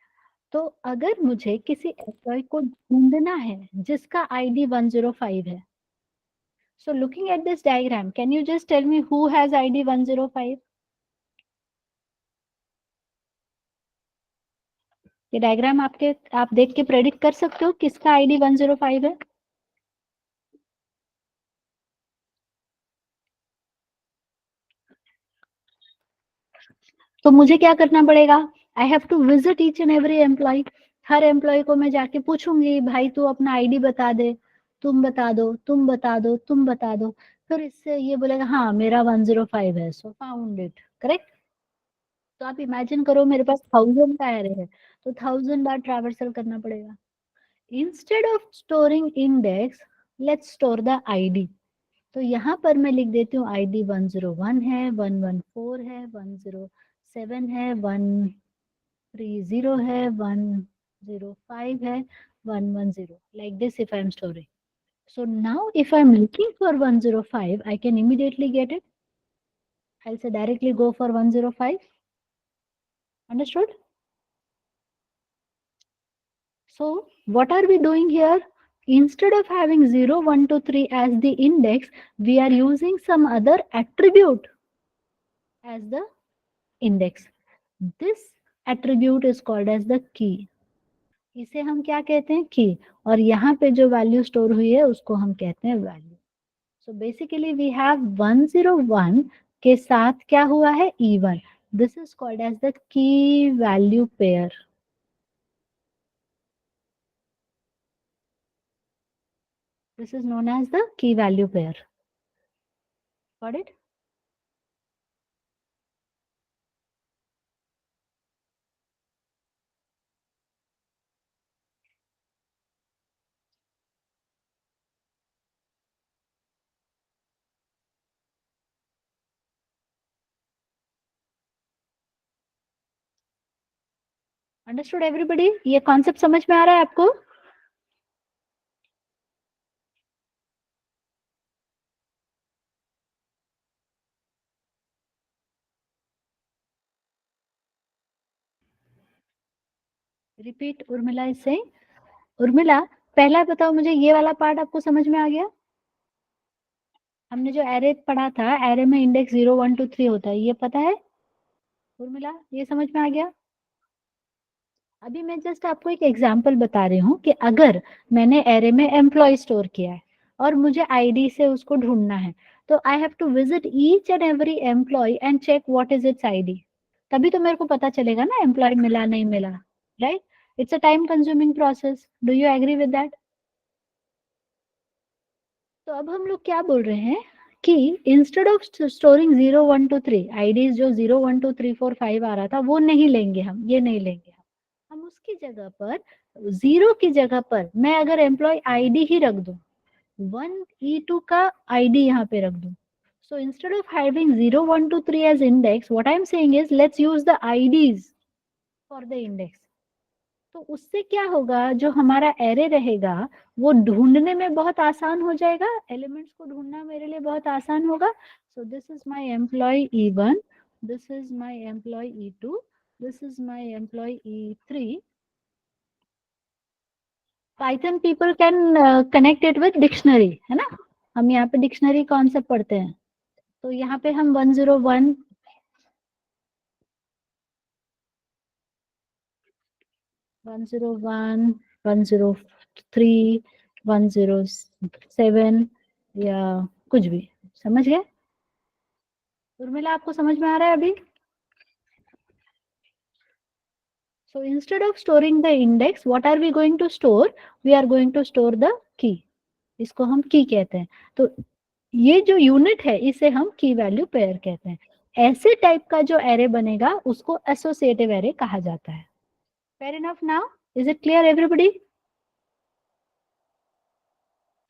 तो अगर मुझे किसी एम्प्लॉय को ढूंढना है जिसका आईडी 105 है. So looking at this diagram, can you just tell me who has ID 105? ये डायग्राम आप देख के प्रेडिक्ट कर सकते हो किसका आईडी 105 है? तो मुझे क्या करना पड़ेगा? I have to visit each and every employee. हर एम्प्लॉय को मैं जाके पूछूंगी भाई तू अपना आईडी बता दे, तुम बता दो, तुम बता दो, तुम बता दो. फिर इससे ये बोलेगा हाँ मेरा 105 है. सो फाउंड इट. करेक्ट. तो आप इमेजिन करो मेरे पास 1000 का एरे है तो 1000 बार ट्रैवर्सल करना पड़ेगा. Instead of storing index, let's store the ID. तो यहाँ पर मैं लिख देती हूँ आईडी 101 है, 114 है, 107 है, 130 है, 105 है, 110. Like this if I am storing. So now if I am looking for 105, I can immediately get it. I'll say directly go for 105. Understood? So what are we doing here? Instead of having 0, 1, 2, 3 as the index, we are using some other attribute as the index. This attribute is called as the key. इसे हम क्या कहते हैं? की. और यहाँ पे जो वैल्यू स्टोर हुई है उसको हम कहते हैं value. So basically we have 101 के साथ क्या हुआ है? E1. This is called as the key value pair. This is known as the key value pair. Got it? Understood everybody? ये कॉन्सेप्ट समझ में आ रहा है आपको? Repeat. Urmila is saying. Urmila पहला बताओ मुझे, ये वाला पार्ट आपको समझ में आ गया? हमने जो एरे पढ़ा था, एरे में इंडेक्स 0, 1, 2, 3 होता है, ये पता है उर्मिला? ये समझ में आ गया? अभी मैं जस्ट आपको एक एग्जांपल बता रही हूँ कि अगर मैंने एरे में एम्प्लॉय स्टोर किया है और मुझे आईडी से उसको ढूंढना है तो I have to visit each and every employee and check what is its ID. तभी तो मेरे को पता चलेगा ना एम्प्लॉय मिला नहीं मिला. Right. It's a time consuming process. Do you agree with that? तो अब हम लोग क्या बोल रहे हैं कि इंस्टेड ऑफ स्टोरिंग 0 1 2 3 आईडीज जो 0 1 2 3 4 5 आ रहा था वो नहीं लेंगे हम, ये नहीं लेंगे हम उसकी जगह पर 0 की जगह पर मैं अगर एम्प्लॉय आईडी ही रख दूं, 1E2 का आईडी यहाँ पे रख दूं. So instead of having 0 1 2 3 as index, what I am saying is let's use the IDs for the index. तो उससे क्या होगा, जो हमारा एरे रहेगा वो ढूंढने में बहुत आसान हो जाएगा, एलिमेंट्स को ढूंढना मेरे लिए बहुत आसान होगा. So this is my employee E1, this is my employee E2, this is my employee E3. Python people can connect it with dictionary, है ना. हम यहाँ पे डिक्शनरी कॉन्सेप्ट पढ़ते हैं. तो यहाँ पे हम 101 101 103 107 या कुछ भी, समझ गए. उर्मिला आपको समझ में आ रहा है अभी. So instead of storing the index, what are we going to store? We are going to store the key. इसको हम की कहते हैं. तो ये जो यूनिट है इसे हम की वैल्यू पेयर कहते हैं. ऐसे टाइप का जो एरे बनेगा उसको एसोसिएटिव एरे कहा जाता है. Fair enough now? Is it clear everybody?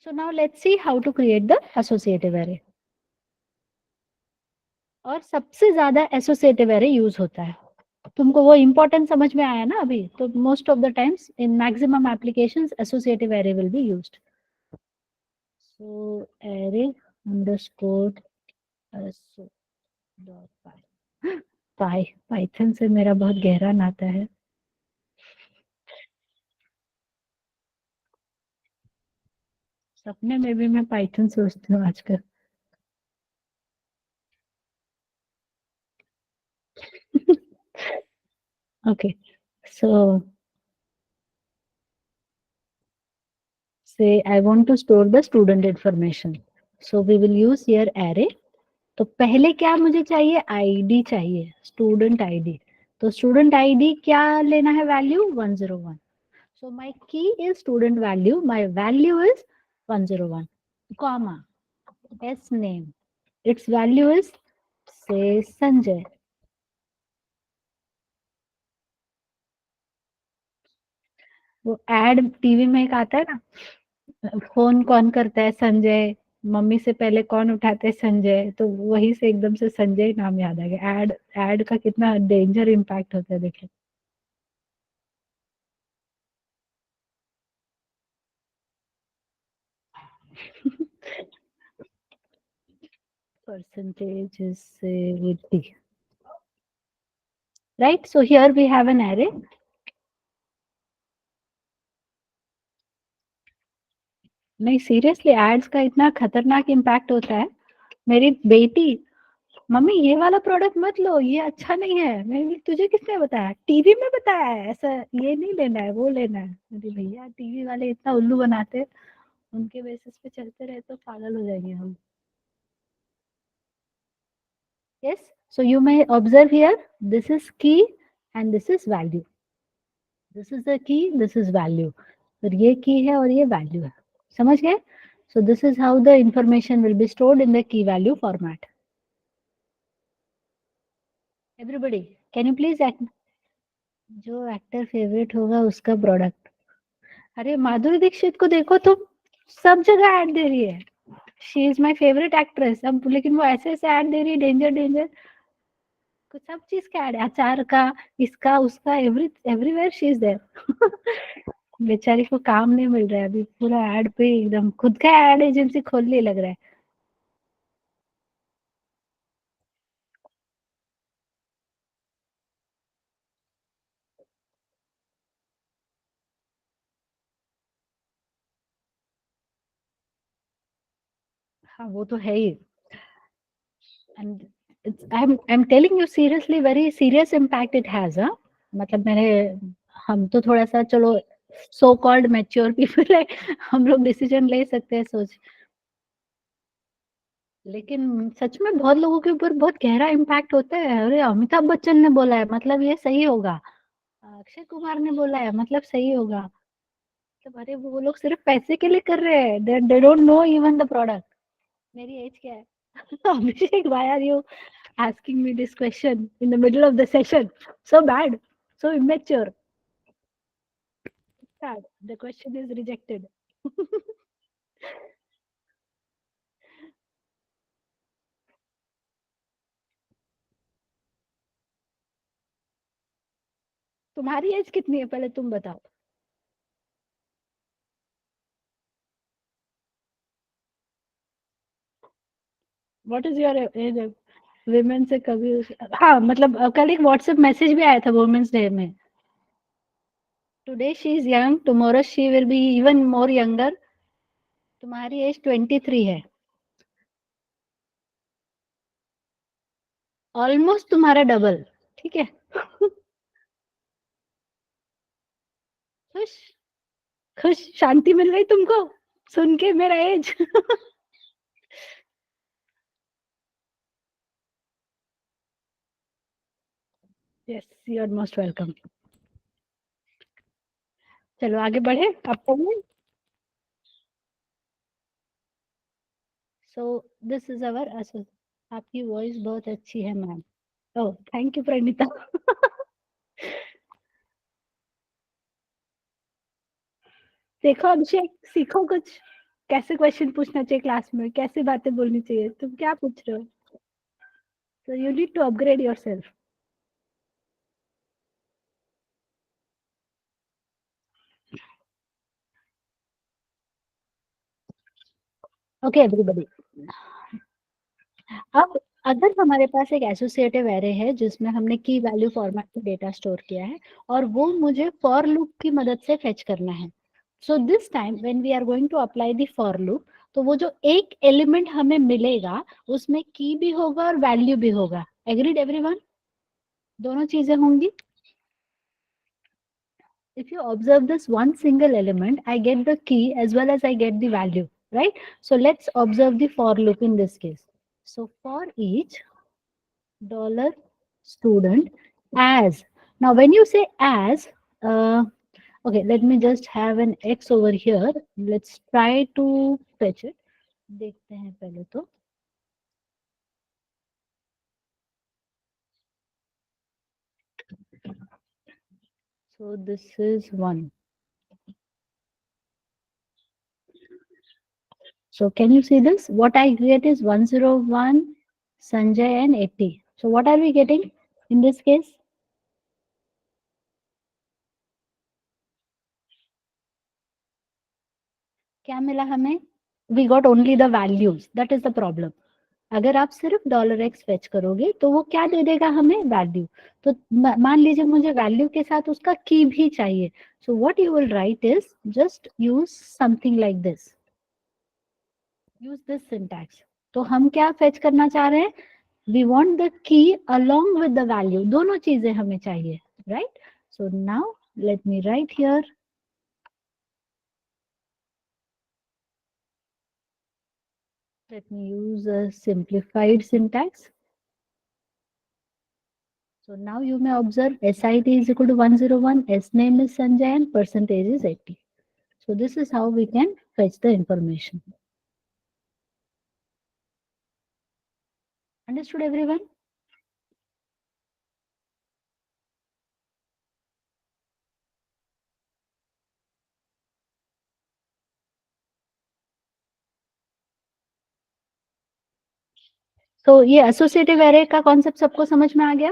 So now let's see how to create the associative array. और सबसे ज्यादा एसोसिएटिव एरे यूज होता है. तुमको वो इंपॉर्टेंट समझ में आया ना अभी. तो most of the times in maximum applications associative array will be used. So array underscore एसो डॉट पाई. पाइथन से मेरा बहुत गहरा नाता है. सपने में भी मैं पाइथन सोचती हूँ आजकल. Okay, so say I want to store the student information. So we will use here array. तो पहले क्या मुझे चाहिए, आईडी चाहिए, स्टूडेंट आईडी. तो स्टूडेंट आईडी क्या लेना है, वैल्यू 101. सो माय की is student value, my value is 101, comma S name, it's value is से संजय. वो एड टीवी में एक आता है ना, फोन कौन करता है, संजय. मम्मी से पहले कौन उठाते हैं, संजय. तो वही से एकदम से संजय नाम याद आ गया. एड एड का कितना डेंजर इम्पैक्ट होता है देखिए. percentage is say 80, right. So here we have an array. नहीं सीरियसली एड्स का इतना खतरनाक इम्पैक्ट होता है. मेरी बेटी, मम्मी ये वाला प्रोडक्ट मत लो, ये अच्छा नहीं है. मैंने, तुझे किसने बताया, टीवी में बताया है ऐसा, ये नहीं लेना है, वो लेना है. अरे भैया टीवी वाले इतना उल्लू बनाते हैं, उनके बेसिस पे चलते रहे तो पागल हो जाएंगे हम. Yes, so you may observe here, this is key and this is value. This is the key, this is value. फिर ये की है और ये वैल्यू है, समझ गए. So this is how the information will be stored in the key value format. Everybody, can you please act, जो एक्टर फेवरेट होगा उसका प्रोडक्ट. अरे माधुरी दीक्षित को देखो तुम, सब जगह ऐड दे रही है. She is my favourite actress. अब लेकिन वो ऐसे ऐसे ऐड दे रही है, डेंजर डेंजर. कुछ सब चीज का ऐड, अचार का, इसका उसका, एवरीवेयर शी इज देयर. बेचारी को काम नहीं मिल रहा है अभी, पूरा ऐड पे एकदम खुद का ऐड एजेंसी खोलने लग रहा है. हाँ वो तो है ही. And I'm telling you seriously, very serious impact it has. हाँ मतलब मेरे, हम तो थोड़ा सा चलो सो कॉल्ड मैच्योर पीपल है, हम लोग डिसीजन ले सकते हैं सोच. लेकिन सच में बहुत लोगों के ऊपर बहुत गहरा इम्पैक्ट होता है. अरे अमिताभ बच्चन ने बोला है मतलब ये सही होगा, अक्षय कुमार ने बोला है मतलब सही होगा. मतलब अरे वो लोग सिर्फ पैसे के लिए कर रहे हैं, they don't know even the product. मेरी एज क्या है, Abhishek, why are you asking me this question in the middle of the session? So bad, so immature. Sad. The question is rejected. तुम्हारी एज कितनी है पहले तुम बताओ. What is your age? Women से कभी हाँ मतलब कल एक व्हाट्सएप मैसेज भी आया था वुमेन्स डे में. Today she is young, tomorrow she will be even more younger. तुम्हारी एज 23 है. ऑलमोस्ट तुम्हारा डबल. ठीक है. खुश. खुश शांति मिल रही तुमको सुन के मेरा age? Yes, you are most welcome. चलो आगे बढ़े आप पढ़िए. सो दिस इज अवर असो. आपकी वॉइस बहुत अच्छी है ma'am. Oh thank you Pranita. देखो अभिषेक, सीखो कुछ. कैसे क्वेश्चन पूछना चाहिए क्लास में, कैसे बातें बोलनी चाहिए. तुम क्या पूछ रहे हो? So you need to upgrade yourself. Okay everybody. अब अगर हमारे पास एक एसोसिएटिव एरे है जिसमें हमने की वैल्यू फॉर्मेट में डेटा स्टोर किया है और वो मुझे फॉर लूप की मदद से फेच करना है. So this time when we are going to apply the for loop, तो वो जो एक एलिमेंट हमें मिलेगा उसमें की भी होगा और वैल्यू भी होगा. Agreed everyone? दोनों चीजें होंगी. If you observe this one single element, I get the key as well as I get the value, right? So let's observe the for loop in this case. So for each dollar student as. Now when you say as, okay, let me just have an x over here. Let's try to fetch it. देखते हैं पहले तो. So this is 1. So can you see this? What I get is 101, Sanjay and 80. So what are we getting in this case? क्या मिला हमें? We got only the values. That is the problem. अगर आप सिर्फ dollar x fetch करोगे तो वो क्या दे देगा हमें? वैल्यू. तो मान लीजिए मुझे वैल्यू के साथ उसका की भी चाहिए. So what you will write is just use something like this. Use this syntax. तो हम क्या फेच करना चाह रहे हैं? We want the key along with the value. दोनों चीजें हमें चाहिए, right? So now let me write here. Let me use a simplified syntax. So now you may observe SID is equal to 101, S name is Sanjay and percentage is 80. So this is how we can fetch the information. Understood everyone? So ये associative array का concept सबको समझ में आ गया?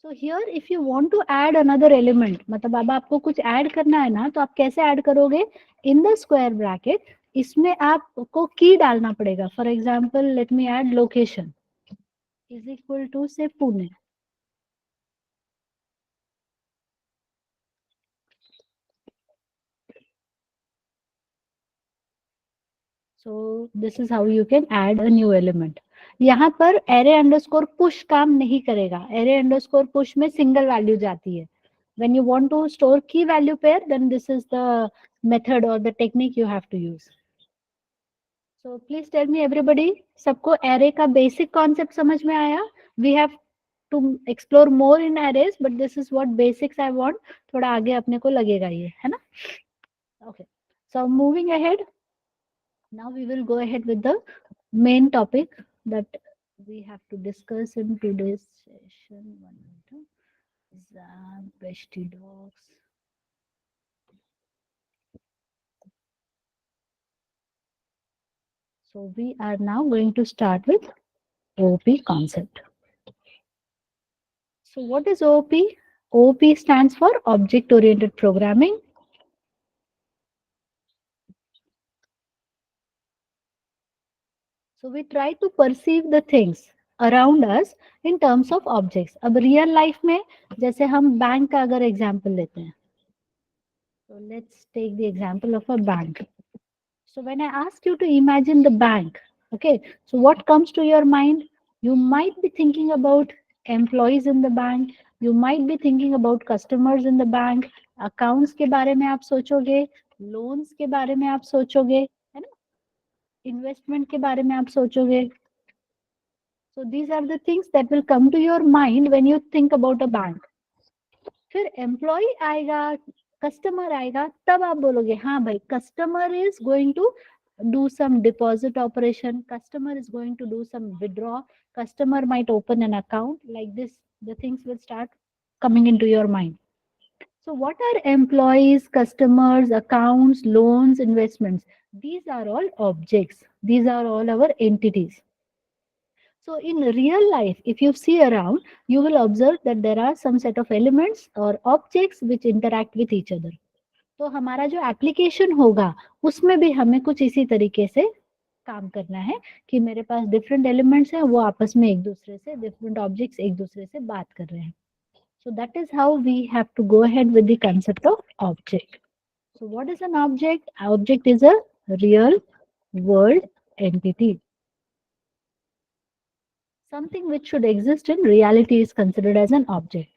So here if you want to add another element, मतलब अब आपको कुछ add करना है ना, तो आप कैसे add करोगे? In the square bracket, इसमें आपको key डालना पड़ेगा. For example, let me add location is equal to say Pune. So this is how you can add a new element. यहाँ पर array underscore push काम नहीं करेगा. array underscore push में single value जाती है. When you want to store key value pair, then this is the method or the technique you have to use. So please tell me everybody, सबको array का basic concept समझ में आया? We have to explore more in arrays, but this is what basics I want. थोड़ा आगे अपने को लगेगा ये, है ना? Okay. So moving ahead. Now we will go ahead with the main topic that we have to discuss in today's session. One minute. Zap, bestie dogs. So we are now going to start with OOP concept. So what is OOP? OOP stands for Object Oriented Programming. So we try to perceive the things around us in terms of objects. अब real life में जैसे हम bank का अगर example लेते हैं, so let's take the example of a bank. So when I ask you to imagine the bank, okay, so what comes to your mind? You might be thinking about employees in the bank, you might be thinking about customers in the bank, accounts के बारे में आप सोचोगे, loans के बारे में आप सोचोगे, है ना, investment के बारे में आप सोचोगे. So these are the things that will come to your mind when you think about a bank. फिर एम्प्लॉय आएगा, कस्टमर आएगा, तब आप बोलोगे हाँ भाई, customer is going to do some deposit operation, customer is going to do some withdraw, customer might open an account, like this the things will start coming into your mind. So what are employees, customers, accounts, loans, investments? These are all objects, these are all our entities. So in real life, if you see around, you will observe that there are some set of elements or objects which interact with each other. तो हमारा जो application होगा उसमें भी हमें कुछ इसी तरीके से काम करना है कि मेरे पास डिफरेंट एलिमेंट्स हैं, वो आपस में एक दूसरे से, डिफरेंट ऑब्जेक्ट्स एक दूसरे से बात कर रहे हैं. So that is how we have to go ahead with the concept of object. So what is an object? Object is a real world entity. Something which should exist in reality is considered as an object.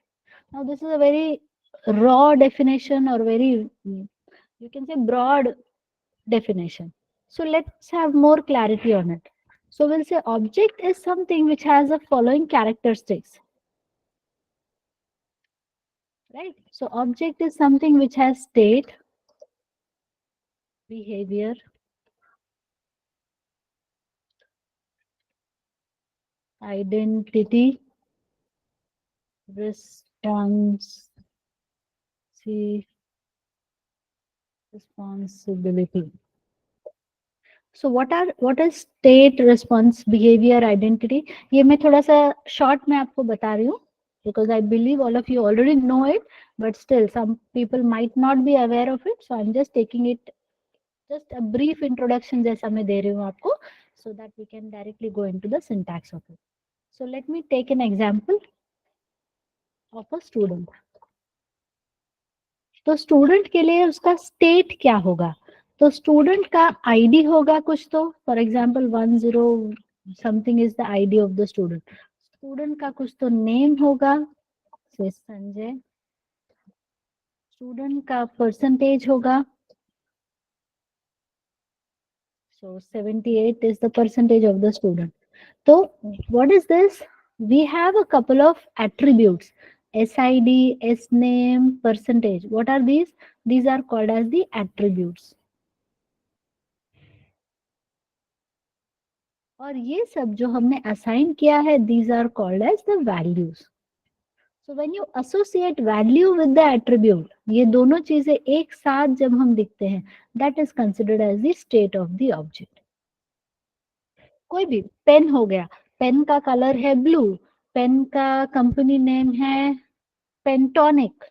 Now, this is a very raw definition or very, you can say, broad definition. So, let's have more clarity on it. So, we'll say object is something which has the following characteristics, right? So, object is something which has state, behavior, identity, responsibility. So what is state, response, behaviour, identity? ये मैं थोड़ा सा short में आपको बता रही हूँ because I believe all of you already know it, but still some people might not be aware of it, so I'm just taking it just a brief introduction जैसा मैं दे रही हूँ आपको, so that we can directly go into the syntax of it. So let me take an example of a student. तो student के लिए उसका state क्या होगा? तो स्टूडेंट का आईडी होगा कुछ, तो for example 10 something is the ID of the student. Student का कुछ तो नेम होगा, से संजय. स्टूडेंट का परसेंटेज होगा, so 78 is the percentage of the student. So what is this? We have a couple of attributes: SID, SNAME, percentage. What are these? These are called as the attributes. और ये सब जो हमने assign किया है, these are called as the values. So when you associate value with the attribute, ये दोनों चीजें एक साथ जब हम दिखते हैं, that is considered as the state of the object. कोई भी पेन हो गया, पेन का कलर है ब्लू, पेन का कंपनी नेम है पेंटोनिक,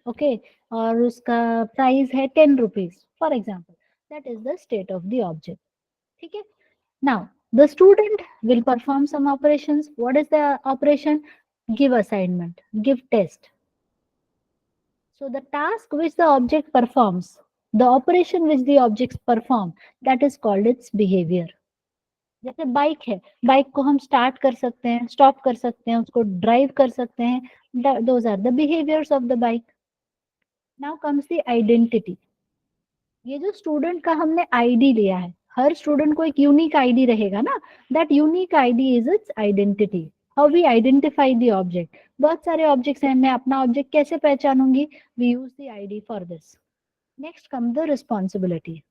ओके, और उसका प्राइस है 10 rupees for example, that is the state of the object. ठीक है. Now, the student will perform some operations. What is the operation? Give assignment, give test. So the task which the object performs, the operation which the objects perform, that is called its behavior. जैसे bike है, bike को हम start कर सकते हैं, stop कर सकते हैं, उसको ड्राइव कर सकते हैं. Those are the behaviors of the bike. Now comes the identity. ये जो स्टूडेंट का हमने आईडी लिया है, हर स्टूडेंट को एक यूनिक आईडी रहेगा ना, that unique ID is its identity. How we identify the object? बहुत सारे ऑब्जेक्ट्स हैं, मैं अपना ऑब्जेक्ट कैसे पहचानूंगी? We use the ID for this. Next come the responsibility.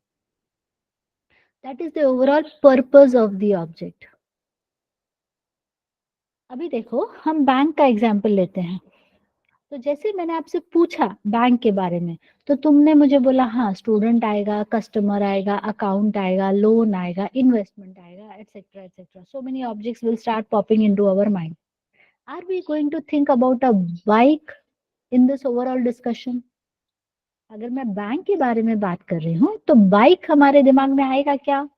That is the overall purpose of the object. अभी देखो हम बैंक का एग्जाम्पल लेते हैं। तो जैसे मैंने आपसे पूछा बैंक के बारे में, तो तुमने मुझे बोला हाँ स्टूडेंट आएगा, कस्टमर आएगा, अकाउंट आएगा, लोन आएगा, इन्वेस्टमेंट आएगा, etcetera etcetera. So many objects will start popping into our mind. Are we going to think about a bike in this overall discussion? अगर मैं बैंक के बारे में बात कर रही हूँ तो बाइक हमारे दिमाग में आएगा क्या?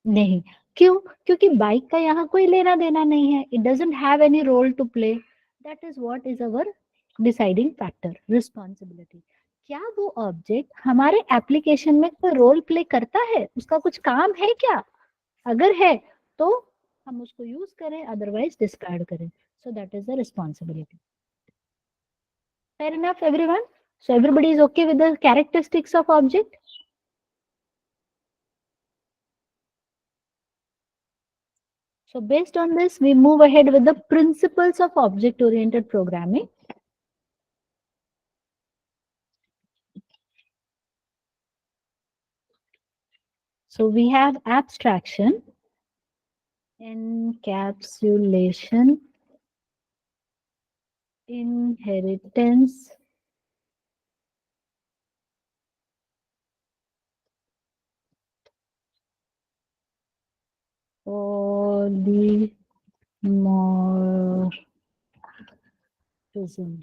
नहीं। क्यों? क्योंकि बाइक का यहाँ कोई लेना देना नहीं है। It doesn't have any role to play. That is what is our deciding factor, responsibility. क्या वो ऑब्जेक्ट हमारे एप्लीकेशन में कोई रोल प्ले करता है? उसका कुछ काम है क्या? अगर है तो हम उसको यूज करें, अदरवाइज डिस्कार्ड करें। सो that is the responsibility. Fair enough, everyone? So everybody is okay with the characteristics of object? So based on this, we move ahead with the principles of object-oriented programming. So we have abstraction, encapsulation, inheritance, polymorphism.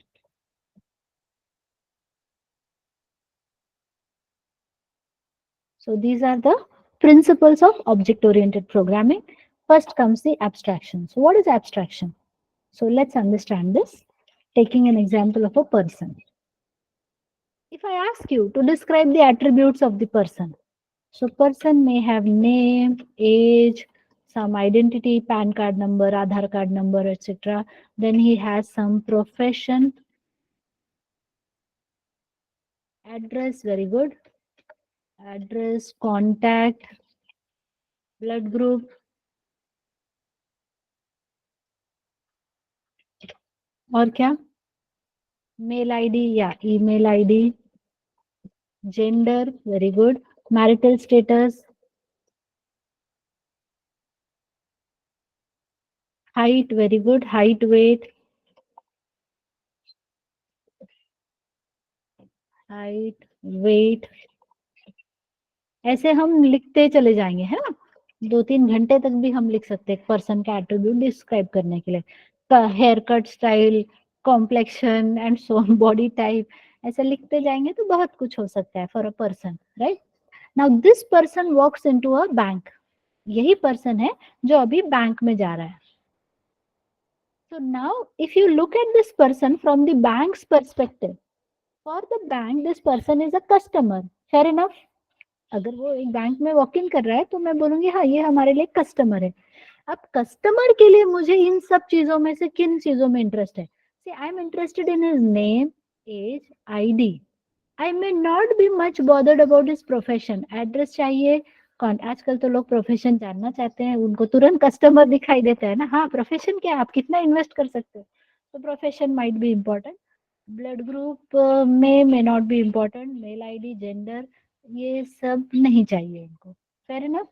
So these are the principles of object-oriented programming. First comes the abstraction. So what is abstraction? So let's understand this, taking an example of a person. If I ask you to describe the attributes of the person, so person may have name, age, some identity, PAN card number, Aadhaar card number, etc. Then he has some profession, address, very good, address, contact, blood group, और क्या? Mail ID या email ID, gender, very good, marital status, height, very good, height, weight, height, weight. ऐसे हम लिखते चले जाएंगे, है ना? 2-3 घंटे तक भी हम लिख सकते हैं पर्सन का एट्रीब्यूट डिस्क्राइब करने के लिए। Hair cut style, complexion and so on, body type, ऐसे लिखते जाएंगे तो बहुत कुछ हो सकता है for a person, right? Now this person walks into a bank. यही पर्सन है जो अभी बैंक में जा रहा है। So now if you look at this person from the bank's perspective, for the bank this person is a customer. Fair enough? अगर वो एक बैंक में वॉक इन कर रहा है तो मैं बोलूंगी हाँ ये हमारे लिए कस्टमर है। अब कस्टमर के लिए मुझे इन सब चीजों में से किन चीजों में इंटरेस्ट है? See I am interested in his name, age, ID. I may not be much bothered about his profession. Address चाहिए, कौन आजकल तो लोग प्रोफेशन जानना चाहते हैं, उनको तुरंत कस्टमर दिखाई देता है ना। हाँ प्रोफेशन क्या है, आप कितना इन्वेस्ट कर सकते हो, तो profession might be important. Blood group may not be important, mail ID, gender, ये सब नहीं चाहिए इनको। Fair enough?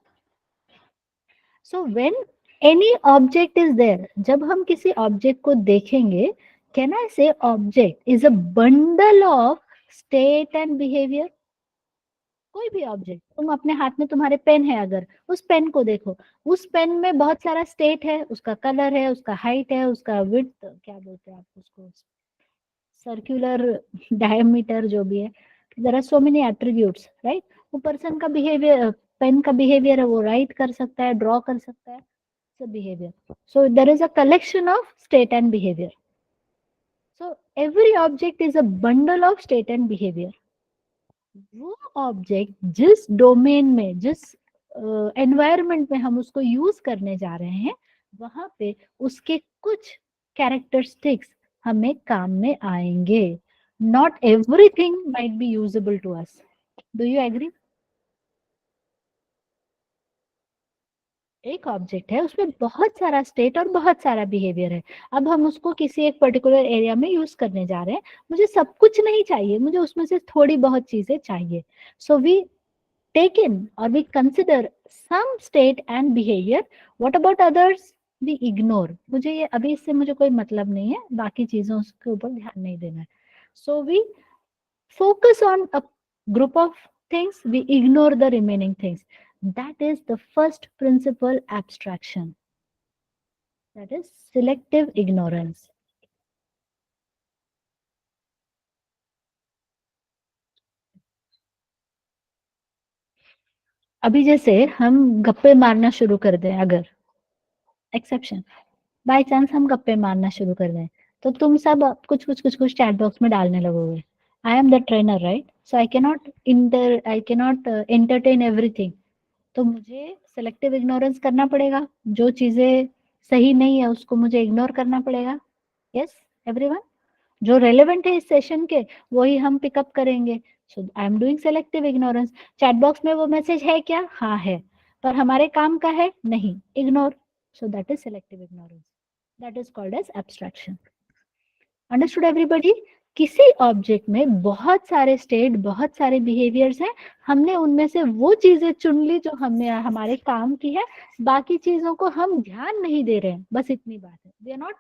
So when any object is there, जब हम किसी ऑब्जेक्ट को देखेंगे, can I say object is a bundle of state and behaviour? कोई भी ऑब्जेक्ट, तुम अपने हाथ में तुम्हारे पेन है, अगर उस पेन को देखो, उस पेन में बहुत सारा स्टेट है, उसका कलर है, उसका हाइट है, उसका विड्थ, क्या बोलते हैं आप उसको, सर्कुलर डायमीटर, जो भी है, there are so many attributes, right? वो पर्सन का बिहेवियर, पेन का बिहेवियर है, वो राइट कर सकता है, ड्रॉ कर सकता है, so behavior. So there is a collection of state and behavior. So every object is a bundle of state and behavior. वो ऑब्जेक्ट जिस डोमेन में, जिस एनवायरनमेंट में हम उसको यूज करने जा रहे हैं, वहां पे उसके कुछ कैरेक्टरिस्टिक्स हमें काम में आएंगे। Not everything might be usable to us. Do you agree? एक ऑब्जेक्ट है, उसमें बहुत सारा स्टेट और बहुत सारा बिहेवियर है। अब हम उसको किसी एक पर्टिकुलर एरिया में यूज करने जा रहे हैं, मुझे सब कुछ नहीं चाहिए, मुझे उसमें से थोड़ी बहुत चीजें चाहिए। So we take in or we consider some state and behavior. What about others? We ignore. मुझे ये अभी इससे मुझे कोई मतलब नहीं है, बाकी चीजों के ऊपर ध्यान नहीं देना है. So we focus on a group of things, we ignore the remaining things. That is the first principle abstraction. That is selective ignorance. अभी जैसे हम गप्पे मारना शुरू कर दें, अगर एक्सेप्शन बाय चांस हम गप्पे मारना शुरू कर दें, तो तुम सब कुछ चैट बॉक्स में डालने लगोगे. I am the trainer, right? So I can not entertain everything. तो मुझे सेलेक्टिव इग्नोरेंस करना पड़ेगा. जो चीजें सही नहीं है उसको मुझे इग्नोर करना पड़ेगा. यस एवरीवन, जो रेलेवेंट है इस सेशन के वही हम पिकअप करेंगे. So I am doing selective ignorance. Chat box में वो मैसेज है क्या? हाँ है, पर हमारे काम का है नहीं, ignore. So that is selective ignorance. That is called as abstraction. Understood everybody? किसी ऑब्जेक्ट में बहुत सारे स्टेट, बहुत सारे बिहेवियर्स हैं. हमने उनमें से वो चीजें चुन ली जो हमने हमारे काम की है. बाकी चीजों को हम ध्यान नहीं दे रहे हैं, बस इतनी बात है. We are not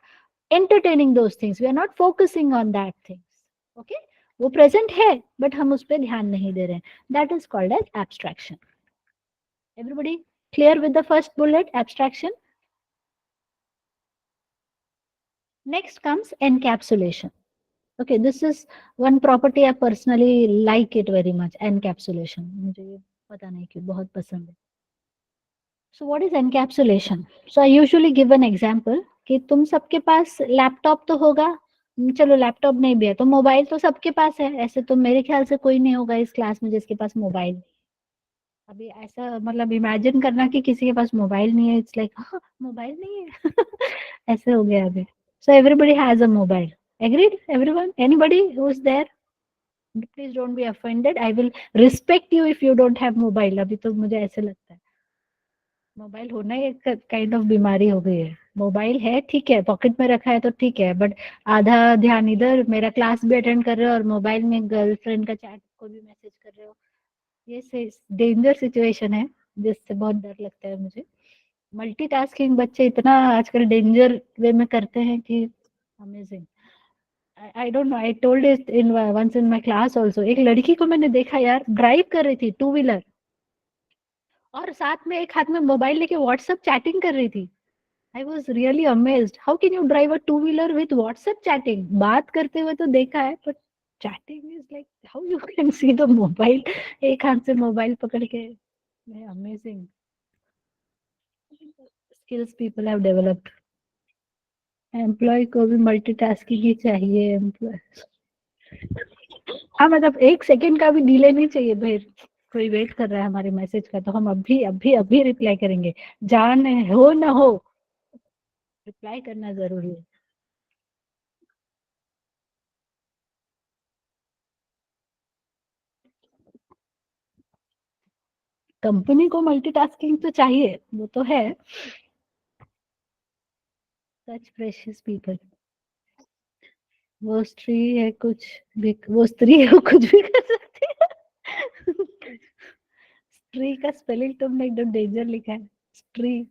entertaining those things, we are not focusing on that things. Okay, वो present है but हम उस पर ध्यान नहीं दे रहे हैं. That is called as abstraction. Everybody clear with the first bullet, abstraction? Next comes encapsulation. Okay, this is one property I personally like it very much, encapsulation. मुझे ये पता नहीं क्यों बहुत पसंद है. So what is encapsulation? So I usually give an example कि तुम सबके पास लैपटॉप तो होगा. चलो लैपटॉप नहीं भी है तो मोबाइल तो सबके पास है. ऐसे तो मेरे ख्याल से कोई नहीं होगा इस क्लास में जिसके पास मोबाइल. अभी ऐसा मतलब इमेजिन करना कि किसी के पास मोबाइल नहीं है, इट्स लाइक मोबाइल नहीं है. ऐसे हो गया अभी. So everybody has a mobile. Agreed everyone? Anybody who is there? Please don't be offended, I will respect you if you don't have mobile. अभी तो मुझे ऐसे लगता है मोबाइल होना एक काइंड ऑफ बीमारी हो गई है. मोबाइल है ठीक है, पॉकेट में रखा है तो ठीक है, बट आधा ध्यान इधर, मेरा क्लास भी अटेंड कर रहे हो और मोबाइल में गर्लफ्रेंड का चैट को भी मैसेज कर रहे हो. ये डेंजर सिचुएशन है जिससे बहुत डर लगता है मुझे. मल्टीटास्किंग बच्चे इतना आजकल डेंजर वे में करते हैं कि amazing. I don't know, I told it in once in my class also. एक लड़की को मैंने देखा यार, ड्राइव कर रही थी टू व्हीलर और साथ में एक हाथ में मोबाइल लेके व्हाट्सएप चैटिंग कर रही थी. I was really amazed. How can you drive a two wheeler with WhatsApp chatting? बात करते हुए तो देखा है, but chatting is like how you can see the mobile. एक हाथ से मोबाइल पकड़ के. Amazing skills people have developed. Employee को भी मल्टीटास्किंग ही चाहिए. एम्प्लॉय, हाँ मतलब एक सेकंड का भी डिले नहीं चाहिए भाई. कोई वेट कर रहा है हमारे मैसेज का तो हम अभी अभी अभी रिप्लाई करेंगे. जान हो ना हो, रिप्लाई करना जरूरी है. कंपनी को मल्टीटास्किंग तो चाहिए, वो तो है. सच प्रेशियस पीपल. वो स्त्री है कुछ भी, वो स्त्री है वो कुछ भी कर सकती है. स्त्री का स्पेलिंग तुमने एकदम डेंजर लिखा है, स्त्री.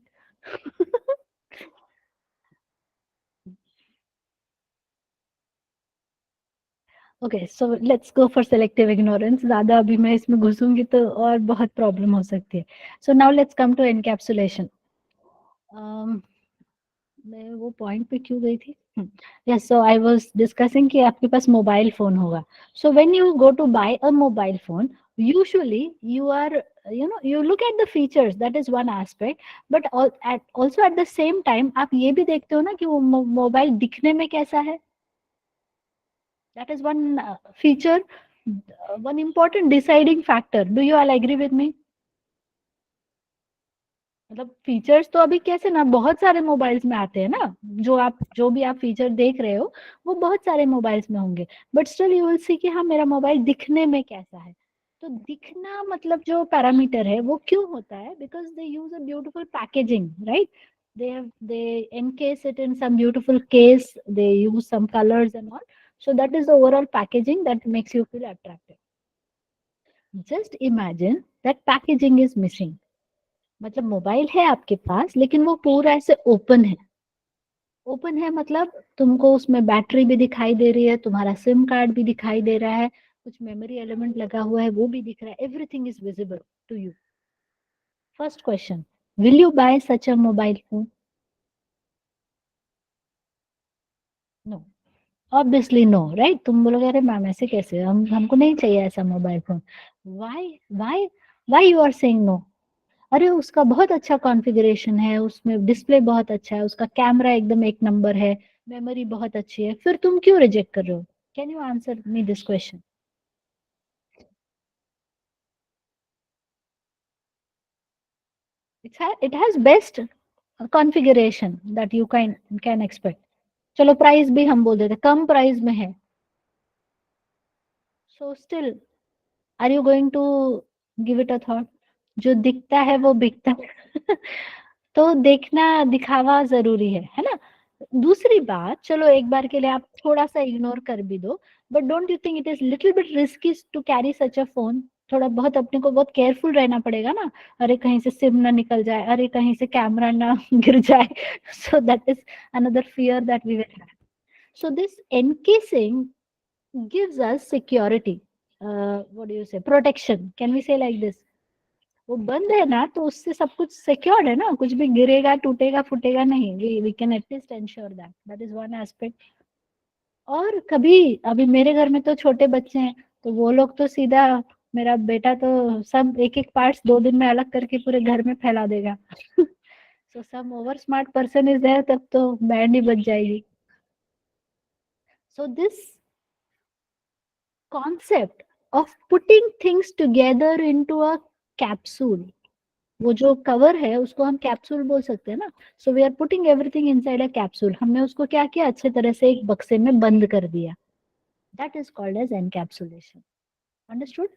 Okay so let's go for selective ignorance. ज्यादा अभी मैं इसमें घुसूंगी तो और बहुत प्रॉब्लम हो सकती है. So now let's come to encapsulation. मैं वो पॉइंट पे क्यों गई थी? Yes, so I was discussing कि आपके पास मोबाइल फोन होगा. So when you go to buy a mobile phone, usually you are, you look at the features, that is one aspect, but also at the same time आप ये भी देखते हो ना कि वो मोबाइल दिखने में कैसा है. that is one feature, one important deciding factor. Do you all agree with me? मतलब फीचर्स तो अभी कैसे ना बहुत सारे मोबाइल्स में आते हैं ना. जो भी आप फीचर देख रहे हो वो बहुत सारे मोबाइल्स में होंगे, but still you will see कि हाँ मेरा मोबाइल दिखने में कैसा है. तो दिखना मतलब जो पैरामीटर है वो क्यों होता है? Because they use a beautiful packaging, right? they encase it in some beautiful case, they use some colors and all. So that is the overall packaging that makes you feel attractive. Just imagine that packaging is missing. मतलब mobile है आपके पास लेकिन वो पूरा ऐसे open है। Open है मतलब तुमको उसमें बैटरी भी दिखाई दे रही है, तुम्हारा सिम कार्ड भी दिखाई दे रहा है, कुछ मेमोरी एलिमेंट लगा हुआ है वो भी दिख रहा है, everything is visible to you. First question, will you buy such a mobile phone? No, obviously no, right? तुम बोलोगे अरे मैम ऐसे कैसे, हम हमको नहीं चाहिए ऐसा mobile phone. Why? Why? Why you are saying no? अरे उसका बहुत अच्छा कॉन्फ़िगरेशन है, उसमें डिस्प्ले बहुत अच्छा है, उसका कैमरा एकदम एक नंबर है, मेमोरी बहुत अच्छी है, फिर तुम क्यों रिजेक्ट कर रहे हो? Can you answer me this question? It has best configuration that you can expect. चलो प्राइस भी हम बोल देते कम प्राइस में है, so still are you going to give it a thought? जो दिखता है वो बिकता है। तो देखना दिखावा जरूरी है ना? दूसरी बात, चलो एक बार के लिए आप थोड़ा सा इग्नोर कर भी दो, but don't you think it is little bit risky to carry such a phone? थोड़ा बहुत अपने को बहुत केयरफुल रहना पड़ेगा ना। अरे कहीं से सिम ना निकल जाए, अरे कहीं से कैमरा ना गिर जाए। So that is another fear that we will have. So this encasing gives us security, what do you say, protection, can we say like this? वो बंद है ना तो उससे सब कुछ सिक्योर्ड है ना, कुछ भी गिरेगा टूटेगा फूटेगा नहीं, we can at least ensure that, that is one aspect. और कभी अभी मेरे घर में तो छोटे बच्चे हैं, तो वो लोग तो सीधा, मेरा बेटा तो सब एक एक पार्ट्स 2 दिन में अलग करके पूरे घर में फैला देगा। So some over smart person is there, तब तो बैंड ही बज जाएगी। So this concept of putting things together into a capsule, वो जो कवर है उसको हम कैप्सूल बोल सकते हैं ना। So we are putting everything inside a capsule, हमने उसको क्या किया, अच्छे तरह से एक बक्से में बंद कर दिया। That is called as encapsulation. Understood?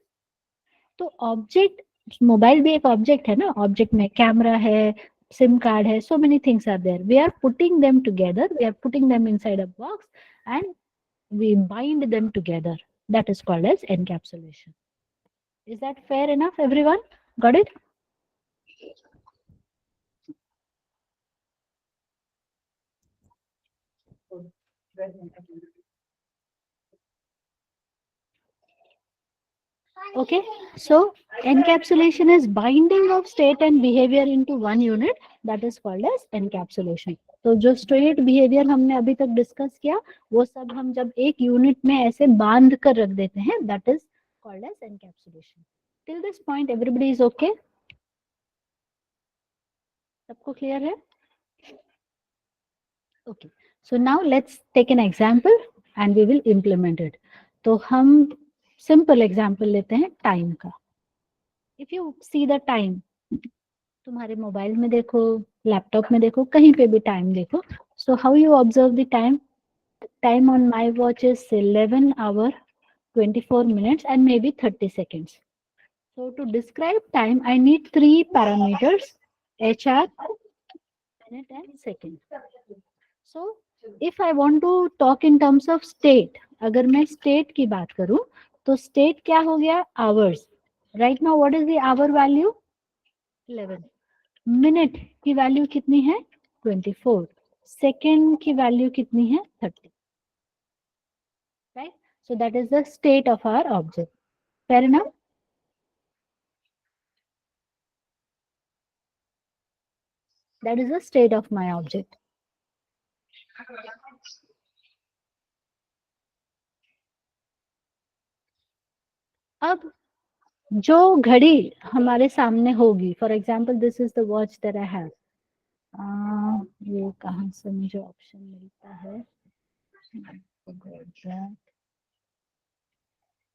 तो ऑब्जेक्ट, मोबाइल भी एक ऑब्जेक्ट है ना, ऑब्जेक्ट में कैमरा है, सिम कार्ड है, so many things are there, we are putting them together, we are putting them inside a box and we bind them together. That is called as encapsulation. Is that fair enough, everyone? Got it? Okay. So encapsulation is binding of state and behavior into one unit. That is called as encapsulation. तो जो state behaviour हमने अभी तक discuss किया, वो सब हम जब एक यूनिट में ऐसे बांध कर रख देते हैं, that is called as encapsulation. Till this point everybody is okay? सबको क्लियर है? Okay, so now let's take an example and we will implement it. तो हम सिंपल एग्जांपल लेते हैं टाइम का। If you see the time, तुम्हारे mobile में देखो, लैपटॉप में देखो, कहीं पे भी टाइम देखो, so how you observe the time? Time on my watch is 11 hour 24 minutes and maybe 30 seconds. So to describe time, I need three parameters: HR, minute, and second. So if I want to talk in terms of state, अगर मैं state की बात करूं, तो state क्या हो गया? Hours. Right now, what is the hour value? 11. Minute की वैल्यू कितनी है? 24. Second की वैल्यू कितनी है? 30. Right? So that is the state of our object. Fair enough? That is the state of my object. अब जो घड़ी हमारे सामने होगी, for example this is the watch that I have, ये कहाँ से मुझे ऑप्शन मिलता है?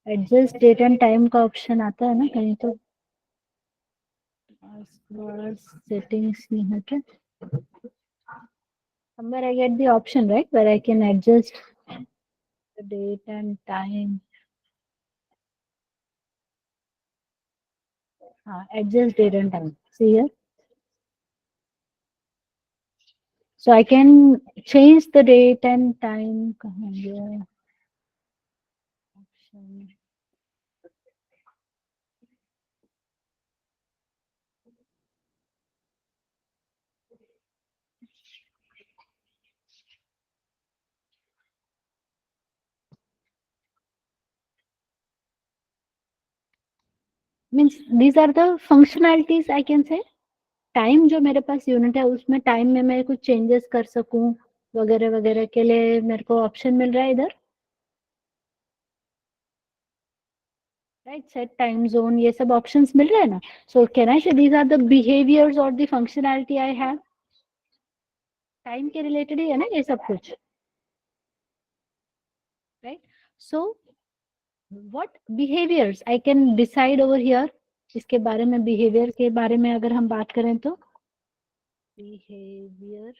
एडजस्ट डेट एंड टाइम का ऑप्शन आता है ना कहीं तो, सेटिंग्स नहीं है क्या? Somewhere I get the option, right, where I can adjust the date and time. Adjust date and time. See here. So I can change the date and time. कहाँ गया option? Means these are the functionalities I can say. Time जो मेरे पास unit है उसमें time में मैं कुछ changes कर सकूं वगैरह वगैरह के लिए मेरे को ऑप्शन मिल रहा है इधर, राइट। सेट टाइम जोन, ये सब ऑप्शंस मिल रहे हैं ना। सो कैन आई से दीज आर द बिहेवियर्स और the functionality I have. Time के रिलेटेड ही है ना ये सब कुछ, right. So what behaviours I can decide over here, इसके बारे में, बिहेवियर के बारे में अगर हम बात करें तो बिहेवियर,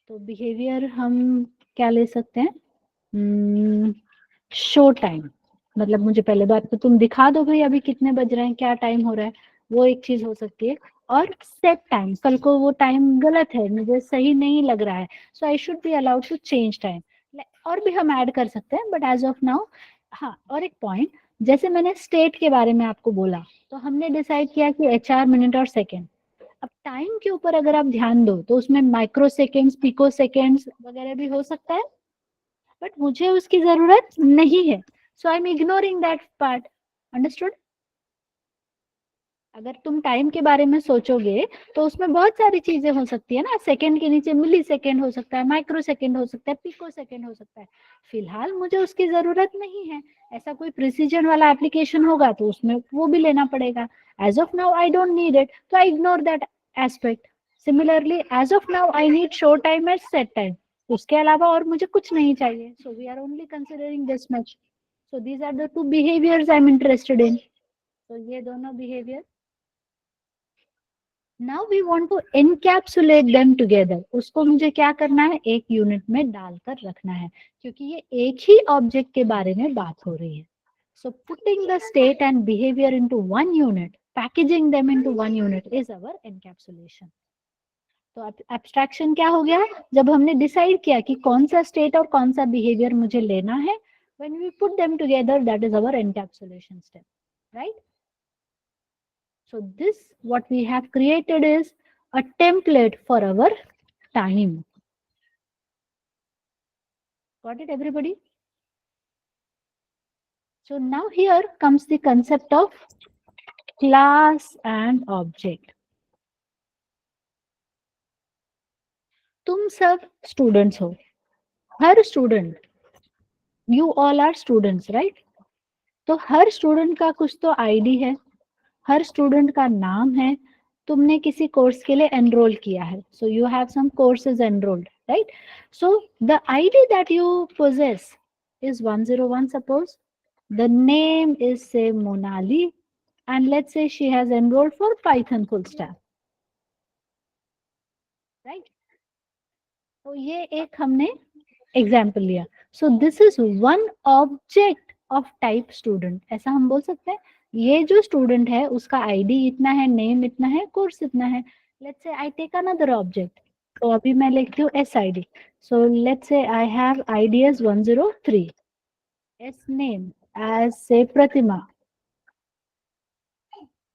तो बिहेवियर हम क्या ले सकते हैं, शो टाइम। मतलब मुझे पहले बात तो तुम दिखा दो भाई अभी कितने बज रहे हैं, क्या टाइम हो रहा है, वो एक चीज हो सकती है। और सेट टाइम, कल को वो टाइम गलत है, मुझे सही नहीं लग रहा है, so I should be allowed to change time. और भी हम ऐड कर सकते हैं बट एज ऑफ नाउ, हाँ। और एक पॉइंट, जैसे मैंने स्टेट के बारे में आपको बोला, तो हमने डिसाइड किया कि HR मिनट और सेकेंड। अब टाइम के ऊपर अगर आप ध्यान दो तो उसमें माइक्रो सेकेंड्स, पिको सेकेंड्स वगैरह भी हो सकता है, बट मुझे उसकी जरूरत नहीं है, so I am ignoring that part. Understood. अगर तुम टाइम के बारे में सोचोगे तो उसमें बहुत सारी चीजें हो सकती है ना, सेकंड के नीचे मिली सेकंड हो सकता है, माइक्रो सेकंड हो सकता है, पिको सेकंड हो सकता है। फिलहाल मुझे उसकी जरूरत नहीं है। ऐसा कोई प्रिसीजन वाला एप्लीकेशन होगा तो उसमें वो भी लेना पड़ेगा। As of now I don't need it, तो I ignore that aspect. Similarly as of now I need show time and set time, उसके अलावा और मुझे कुछ नहीं चाहिए। So we are only considering this much. So these are the two behaviours I am interested in. तो ये दोनों behaviour, now we want to encapsulate them together. उसको मुझे क्या करना है, एक यूनिट में डालकर रखना है, क्योंकि ये एक ही ऑब्जेक्ट के बारे में बात हो रही है। So putting the state and behaviour into one unit, packaging them into one unit is our encapsulation. तो एब्स्ट्रैक्शन क्या हो गया, जब हमने डिसाइड किया कि कौन सा स्टेट और कौन सा बिहेवियर मुझे लेना है, when we put them together that is our encapsulation step, right. So this what we have created is a template for our time. Got it everybody? So now here comes the concept of class and object. तुम सब students हो, हर student, you all are students, right. तो हर student का कुछ तो ID है, हर स्टूडेंट का नाम है। तुमने किसी कोर्स के लिए एनरोल किया है, so you have some courses enrolled, right. So the ID that you possess is 101, suppose. The name is say Monali, and let's say she has enrolled for Python full stack, right? तो ये एक हमने example लिया। सो this is one object of type student, ऐसा हम बोल सकते हैं। ये जो स्टूडेंट है उसका आईडी इतना है, नेम इतना है, कोर्स इतना है। Let's say I take another object, तो अभी मैं लिखती हूँ S I D. So let's say I have ID as 103, S name as say Pratima,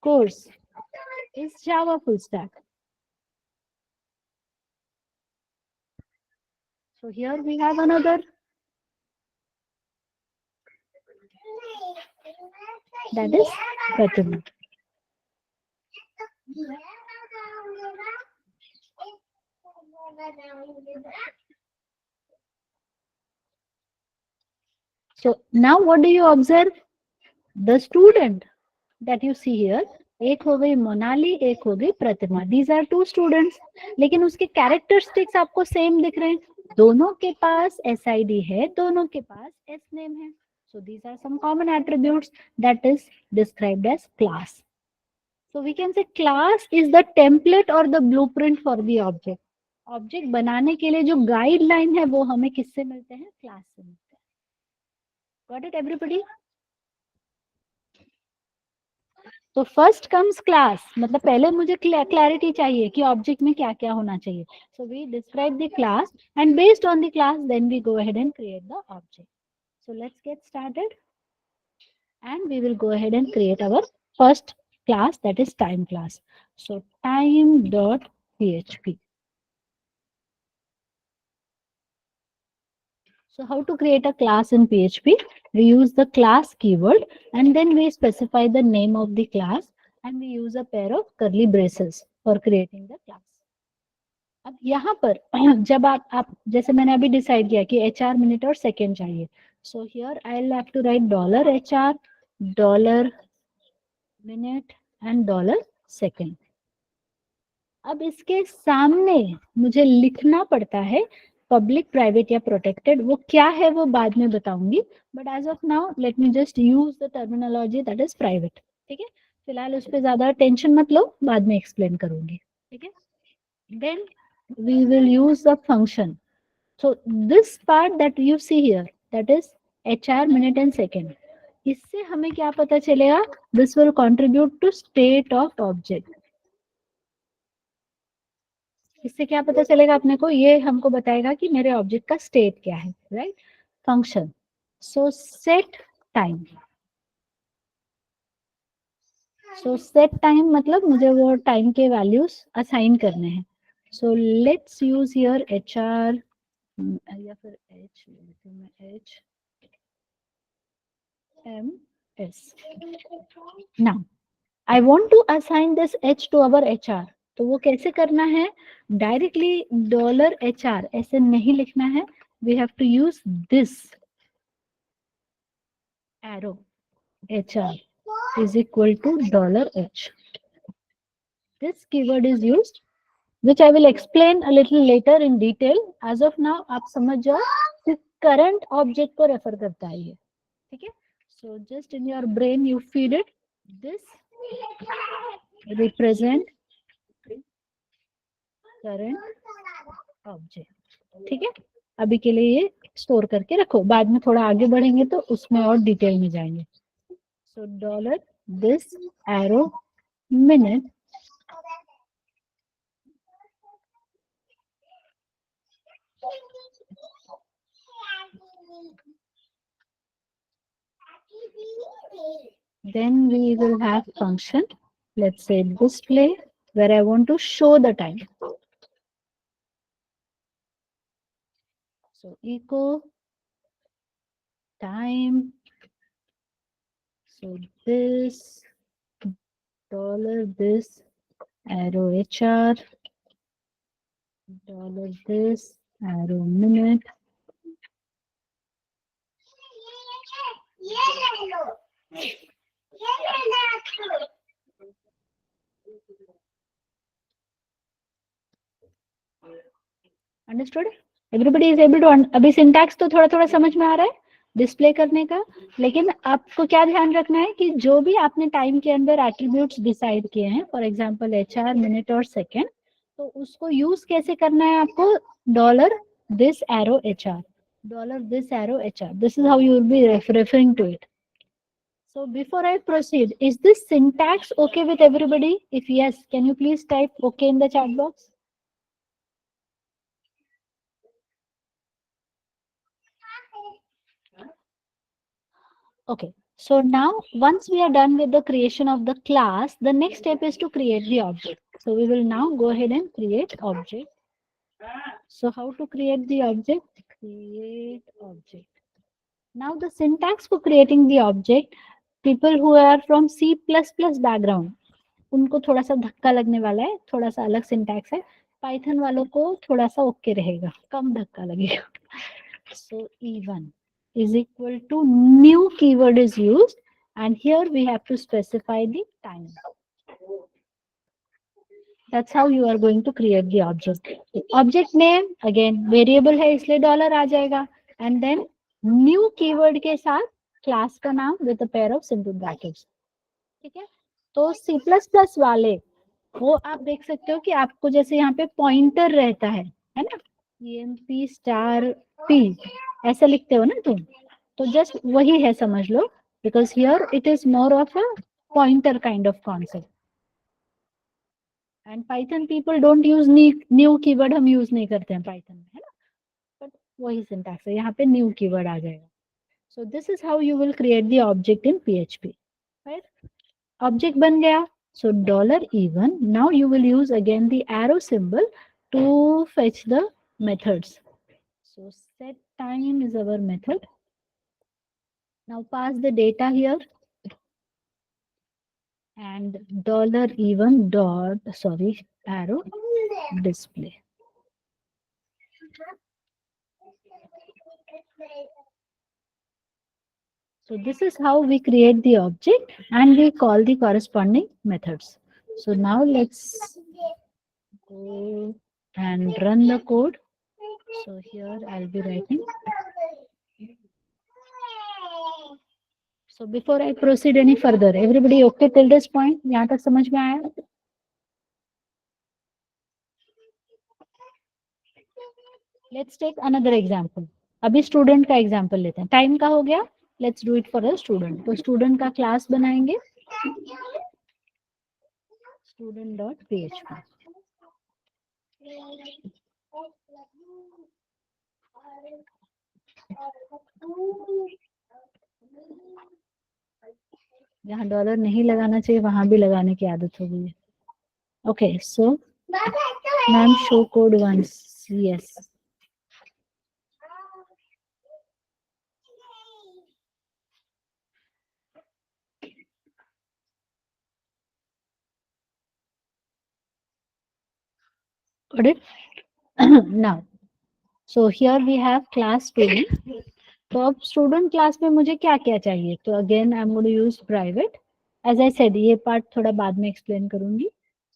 course is Java full stack. So here we have another, that is Pratima. So now what do you observe? The student that you see here, एक हो गई मोनाली, एक हो गई प्रतिमा। These are to students, लेकिन उसके characteristics आपको same दिख रहे हैं। दोनों के पास एस आई डी है, दोनों के पास एस नेम है। So these are some common attributes that is described as class. So we can say class is the template or the blueprint for the object. Object बनाने के लिए जो guideline है वो हमें किससे मिलते हैं, क्लास से मिलते हैं। Got it everybody? तो फर्स्ट कम्स क्लास, मतलब पहले मुझे क्लैरिटी चाहिए कि ऑब्जेक्ट में क्या क्या होना चाहिए। So we describe the class and based on the class then we go ahead and create the object. So let's get started and we will go ahead and create our first class, that is time class. So time.php. So how to create a class in PHP? We use the class keyword and then we specify the name of the class and we use a pair of curly braces for creating the class. अब यहाँ पर जब आप जैसे मैंने अभी decide किया कि HR मिनट और सेकेंड चाहिए, so here I will have to write $HR, $minute and $second. अब इसके सामने मुझे लिखना पड़ता है पब्लिक, प्राइवेट या प्रोटेक्टेड, वो क्या है वो बाद में बताऊंगी, but as of now let me just use the terminology that is private. ठीक है, फिलहाल उस पर ज्यादा टेंशन मत लो, बाद में एक्सप्लेन करूंगी. ठीक है, then we will use the function. So this part that you see here, that is HR minute and second. इससे हमें क्या पता चलेगा? This will contribute to state of object. इससे क्या पता चलेगा अपने को? ये हमको बताएगा कि मेरे ऑब्जेक्ट का स्टेट क्या है, right? Function. So set time. So set time मतलब मुझे वो टाइम के वैल्यूज असाइन करने हैं. So let's use here HR या फिर H MS. Now I want to assign this H to our HR. तो वो कैसे करना है? डायरेक्टली $HR ऐसे नहीं लिखना है. We have to use this arrow HR is equal to $H. This keyword is used, which I will explain a little later in detail. As of now, आप समझ जाओ कि current object को refer करता है ये. ठीक है? So just in your brain you feed it. This represent current object. ठीक है, अभी के लिए ये स्टोर करके रखो, बाद में थोड़ा आगे बढ़ेंगे तो उसमें और डिटेल में जाएंगे. सो $this arrow minute then we will have function, let's say display, where I want to show the time. So echo time. So this $this arrow HR, $this arrow minute. Understood? Everybody is able to. अभी syntax तो थोड़ा थोड़ा समझ में आ रहा है display करने का, लेकिन आपको क्या ध्यान रखना है कि जो भी आपने टाइम के अंदर एट्रीब्यूट्स डिसाइड किए हैं, फॉर एग्जांपल HR मिनट और सेकेंड, तो उसको यूज कैसे करना है आपको? $this arrow HR, $this arrow HR. This is how you will be referring to it. So before I proceed, is this syntax okay with everybody? If yes, can you please type okay in the chat box? Okay, so now once we are done with the creation of the class, the next step is to create the object. So we will now go ahead and create object. So how to create the object? Create object. Now the syntax for creating the object, people who are from C++ background, उनको थोड़ा सा धक्का लगने वाला है, थोड़ा सा अलग सिंटैक्स है. पाइथन वालों को थोड़ा सा ओके रहेगा, कम धक्का लगेगा. So E1 is equal to new keyword is used and here we have to specify the time. That's how you are going to create the object. Object name again variable है इसलिए dollar आ जाएगा and then new keyword के साथ class का नाम with a pair of simple brackets. ठीक है, तो C++ वाले वो आप देख सकते हो कि आपको जैसे यहाँ पे पॉइंटर रहता है ना, EMP स्टार P ऐसा लिखते हो ना तुम, तो जस्ट वही है समझ लो, because here it is more of a pointer kind of concept. And Python people don't use new keyword, हम यूज नहीं करते हैं पाइथन में, है ना, बट वही सिंटैक्स है, यहाँ पे न्यू कीवर्ड आ जाएगा. सो this is how you will create the object in PHP. Right, object बन गया. So $E1, now you will use again the arrow symbol to fetch the methods. So set time is our method. Now pass the data here and $even dot, sorry, arrow display. So this is how we create the object and we call the corresponding methods. So now let's go and run the code. So here I'll be writing. So before I proceed any further, everybody okay till this point? यहाँ तक समझ में आया? Let's take another example. अभी student का example लेते हैं. Time का हो गया. Let's do it for a student. तो स्टूडेंट का क्लास बनाएंगे. Student dot php. जहाँ डॉलर नहीं लगाना चाहिए वहां भी लगाने की आदत हो गई है. Okay, so ma'am show code once. Yes. Got it? Now, so here we have class student. तो अब स्टूडेंट क्लास में मुझे क्या क्या चाहिए? तो again I am going to use private. As I said ये पार्ट थोड़ा बाद में एक्सप्लेन करूंगी.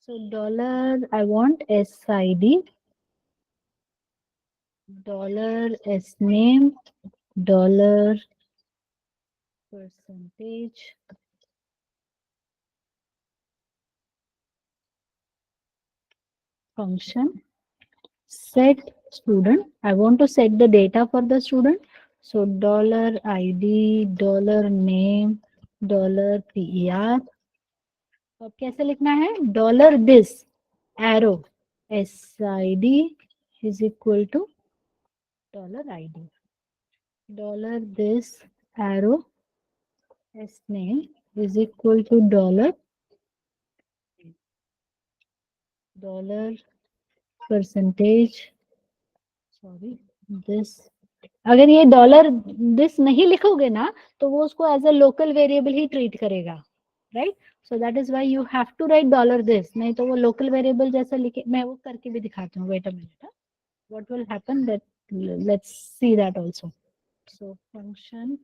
So dollar I want SID, dollar SNAME, dollar percentage, function set student. I want to set the data for the student. So $ID, $name, $PER. अब कैसे लिखना है? $this arrow SID is equal to $ID. $this arrow SNAME is equal to dollar percentage, sorry, this. अगर ये $this नहीं लिखोगे ना तो वो उसको एज अ लोकल वेरिएबल ही ट्रीट करेगा. Right? So that is why you have to write $this. नहीं तो वो लोकल वेरिएबल जैसा लिखे. मैं वो करके भी दिखाती हूँ. Wait a minute. What will happen that, let's see that also. So function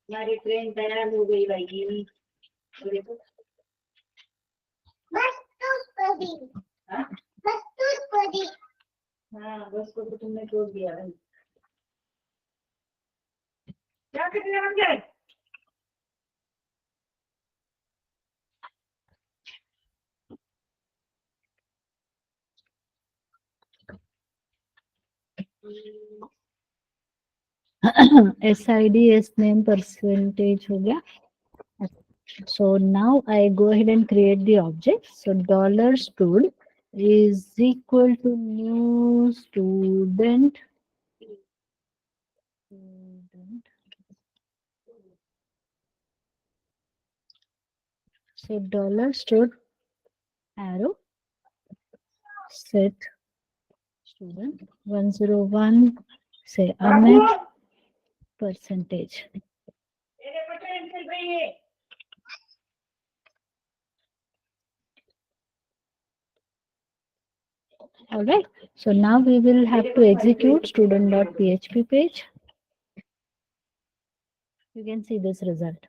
हमारी ट्रेन तैयार हो गई भाई. हाँ, बस को तो तुमने छोड़ दिया भाई. क्या करने लग गए? SID SNAME percentage हो गया. So now I go ahead and create the object. So $stud is equal to new student. So $stud arrow set student 101, say Amit, percentage. All right. So now we will have to execute student.php page. You can see this result.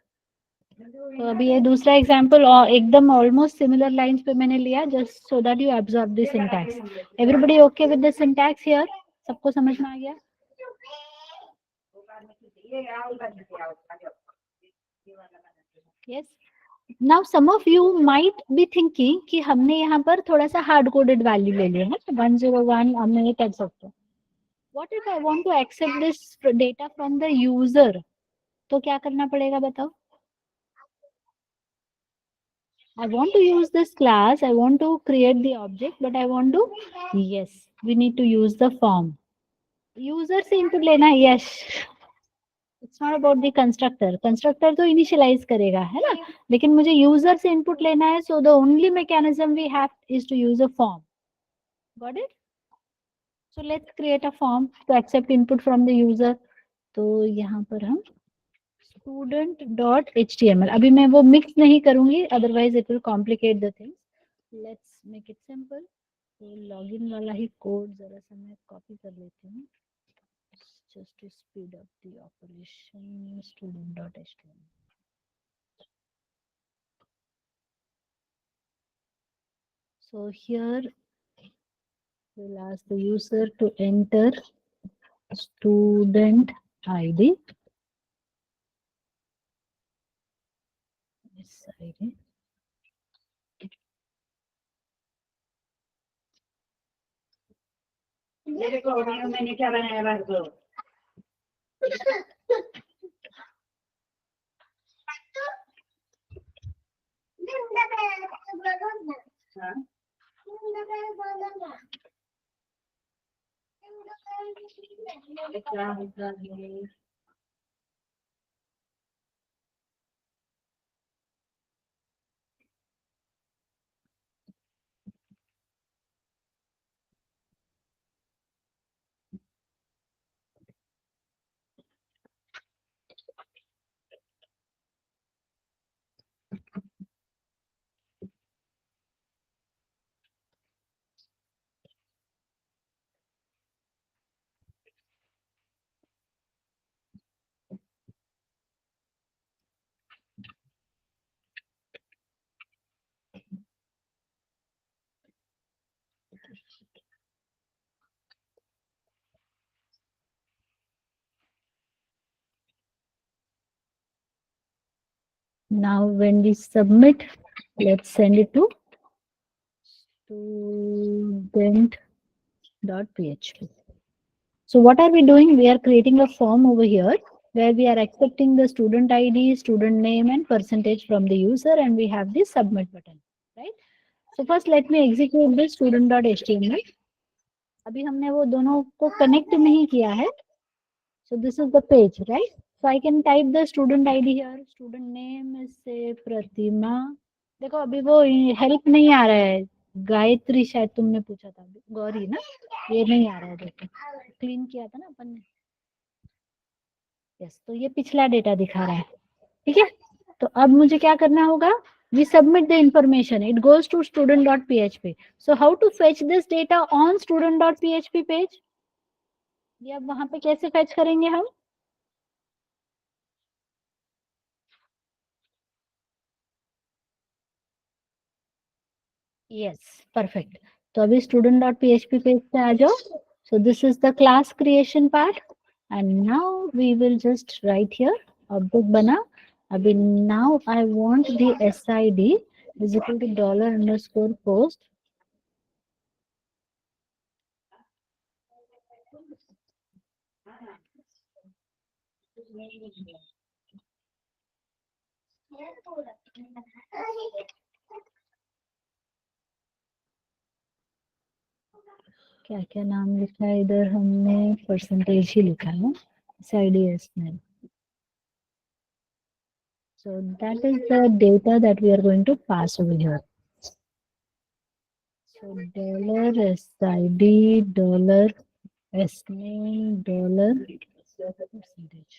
तो अभी ये दूसरा example और एकदम almost similar lines पे मैंने लिया just so that you absorb the syntax. Everybody okay with the syntax here? सबको समझ में आ गया? Yes. Now some of you might be thinking कि हमने यहाँ पर थोड़ा सा हार्ड कोडेड वैल्यू ले लिया है. 101 हमने ये कर सकते हैं. What if I want to accept this data from the user? तो क्या करना पड़ेगा बताओ? I want to use this class, I want to create the object, but I want to, yes, we need to use the form. User से input लेना है, yes. It's not about the constructor. Constructor तो initialize करेगा, है ना? लेकिन मुझे user से input लेना है, so the only mechanism we have is to use a form. Got it? So let's create a form to accept input from the user. तो यहाँ पर हम student.html, अभी मैं वो mix नहीं करूंगी, otherwise it will complicate the things. Let's make it simple. तो login वाला ही कोड जरा सा मैं कॉपी कर लेती हूँ, just to speed up the operation. Student.html. So here we'll ask the user to enter student ID. This ID. मैंने क्या बनाया बात को? Now when we submit, let's send it to student.php. So what are we doing? We are creating a form over here where we are accepting the student ID, student name and percentage from the user, and we have the submit button, right? So first let me execute this student.html. अभी हमने वो दोनों को connect नहीं किया है. So this is the page, right? So I can type the student ID here. Student name is say Pratima. देखो अभी वो हेल्प नहीं आ रहा है. गायत्री शायद तुमने पूछा था, गौरी ना, ये नहीं आ रहा है. देखो क्लीन किया था ना अपन ने. यस, तो ये पिछला डेटा दिखा रहा है. ठीक है, तो अब मुझे क्या करना होगा? We submit the information. It goes to student.php. So how to fetch this data on student.php page? ये अब वहां पे कैसे fetch करेंगे हम? Yes, perfect. तो अभी student.php पेज पे आ जाओ. So this is the class creation part, and now we will just write here object बना. अभी now I want the SID is equal to $_post. क्या क्या नाम लिखा है इधर? हमने परसेंटेज ही लिखा है, SID में. So that is the data that we are going to pass over here. So $SID, $SNAME, $percentage.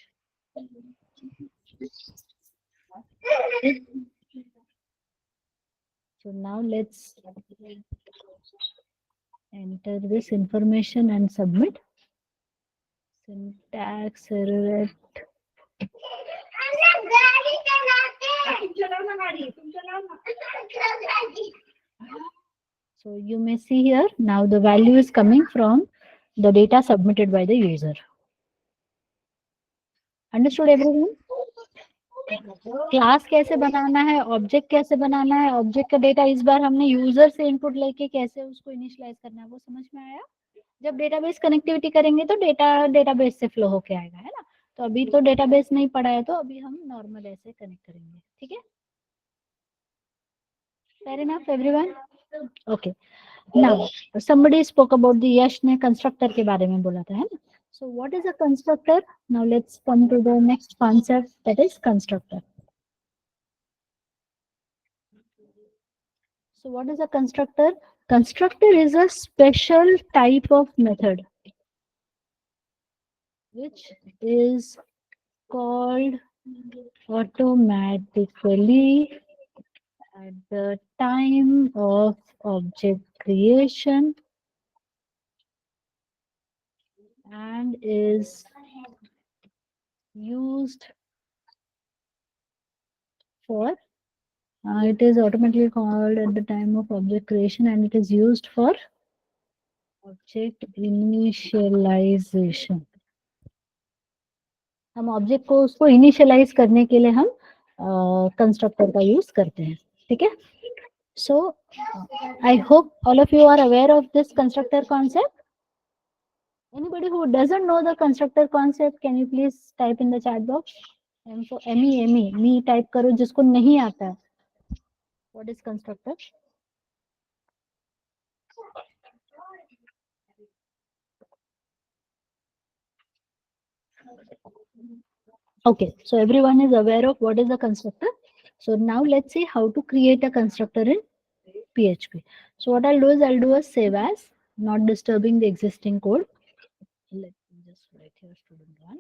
So now let's enter this information and submit. Syntax error. So you may see here now the value is coming from the data submitted by the user. Understood everyone? Class कैसे बनाना है, object कैसे बनाना है, object का data इस बार हमने user से input लेके कैसे उसको इनिशियलाइज करना है, वो समझ में आया? जब डेटाबेस कनेक्टिविटी करेंगे तो डेटा डेटाबेस से फ्लो होके आएगा, है ना। तो अभी तो डेटाबेस नहीं पढ़ा है, तो अभी हम नॉर्मल ऐसे कनेक्ट करेंगे, ठीक है। Fair enough everyone, okay. Now somebody spoke about the Yash ने कंस्ट्रक्टर के बारे में बोला था, है ना। So what is a constructor? Now let's come to the next concept, that is constructor. So what is a constructor? Constructor is a special type of method which is called automatically at the time of object creation and is used for it is automatically called at the time of object creation and it is used for object initialization. हम object को उसको initialise करने के लिए हम constructor का use करते हैं, ठीक है। So I hope all of you are aware of this constructor concept. Anybody who doesn't know the constructor concept, can you please type in the chat box. एम एमी एमी मी टाइप करो जिसको नहीं आता है. What is constructor? Okay, so everyone is aware of what is a constructor. So now let's see how to create a constructor in PHP. So what I'll do is I'll do a save as, not disturbing the existing code. Let me just write here student one.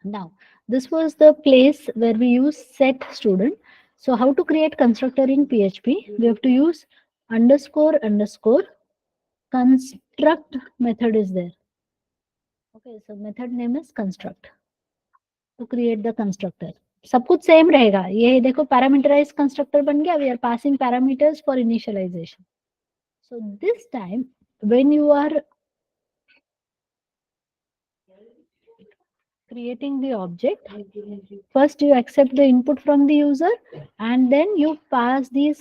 Now this was the place where we use set student. So how to create constructor in PHP? We have to use underscore underscore construct method is there. Okay, so method name is construct to create the constructor. सब कुछ same रहेगा. ये देखो parameterise constructor बन गया. We are passing parameters for initialization. So this time when you are creating the object, first you accept the input from the user and then you pass these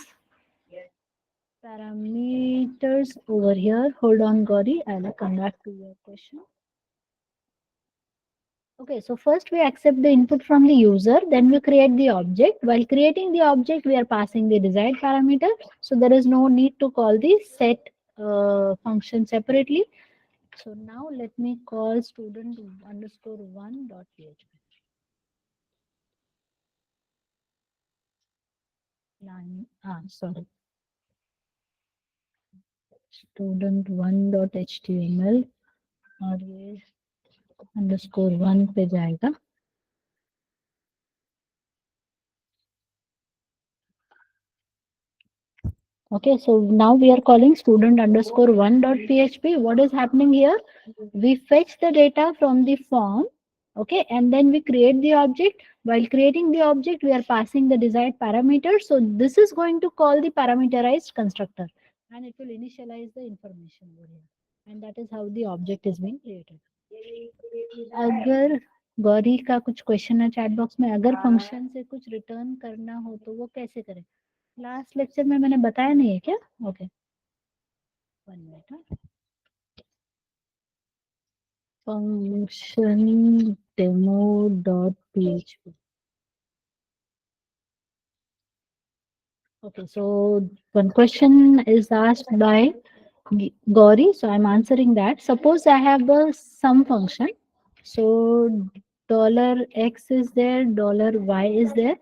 parameters over here. Hold on, Gauri, I'll come back to your question. Okay, so first we accept the input from the user, then we create the object. While creating the object, we are passing the desired parameter. So there is no need to call the set function separately. So now let me call student underscore one dot php. Sorry. Student one dot html और ये underscore one पे जाएगा. Okay, so now we are calling student underscore one dot php. What is happening here? We fetch the data from the form, okay, and then we create the object. While creating the object, we are passing the desired parameters. So this is going to call the parameterized constructor, and it will initialize the information over here. And that is how the object is being created. अगर गौरी का कुछ question है chat box में, अगर function से कुछ return करना हो तो वो कैसे करें? लास्ट लेक्चर में मैंने बताया नहीं है क्या? Okay, 1 minute. Function demo.php. Okay, so one question is asked by Gauri, so I'm answering that. Suppose I have a sum function. So $x is there, $y is there,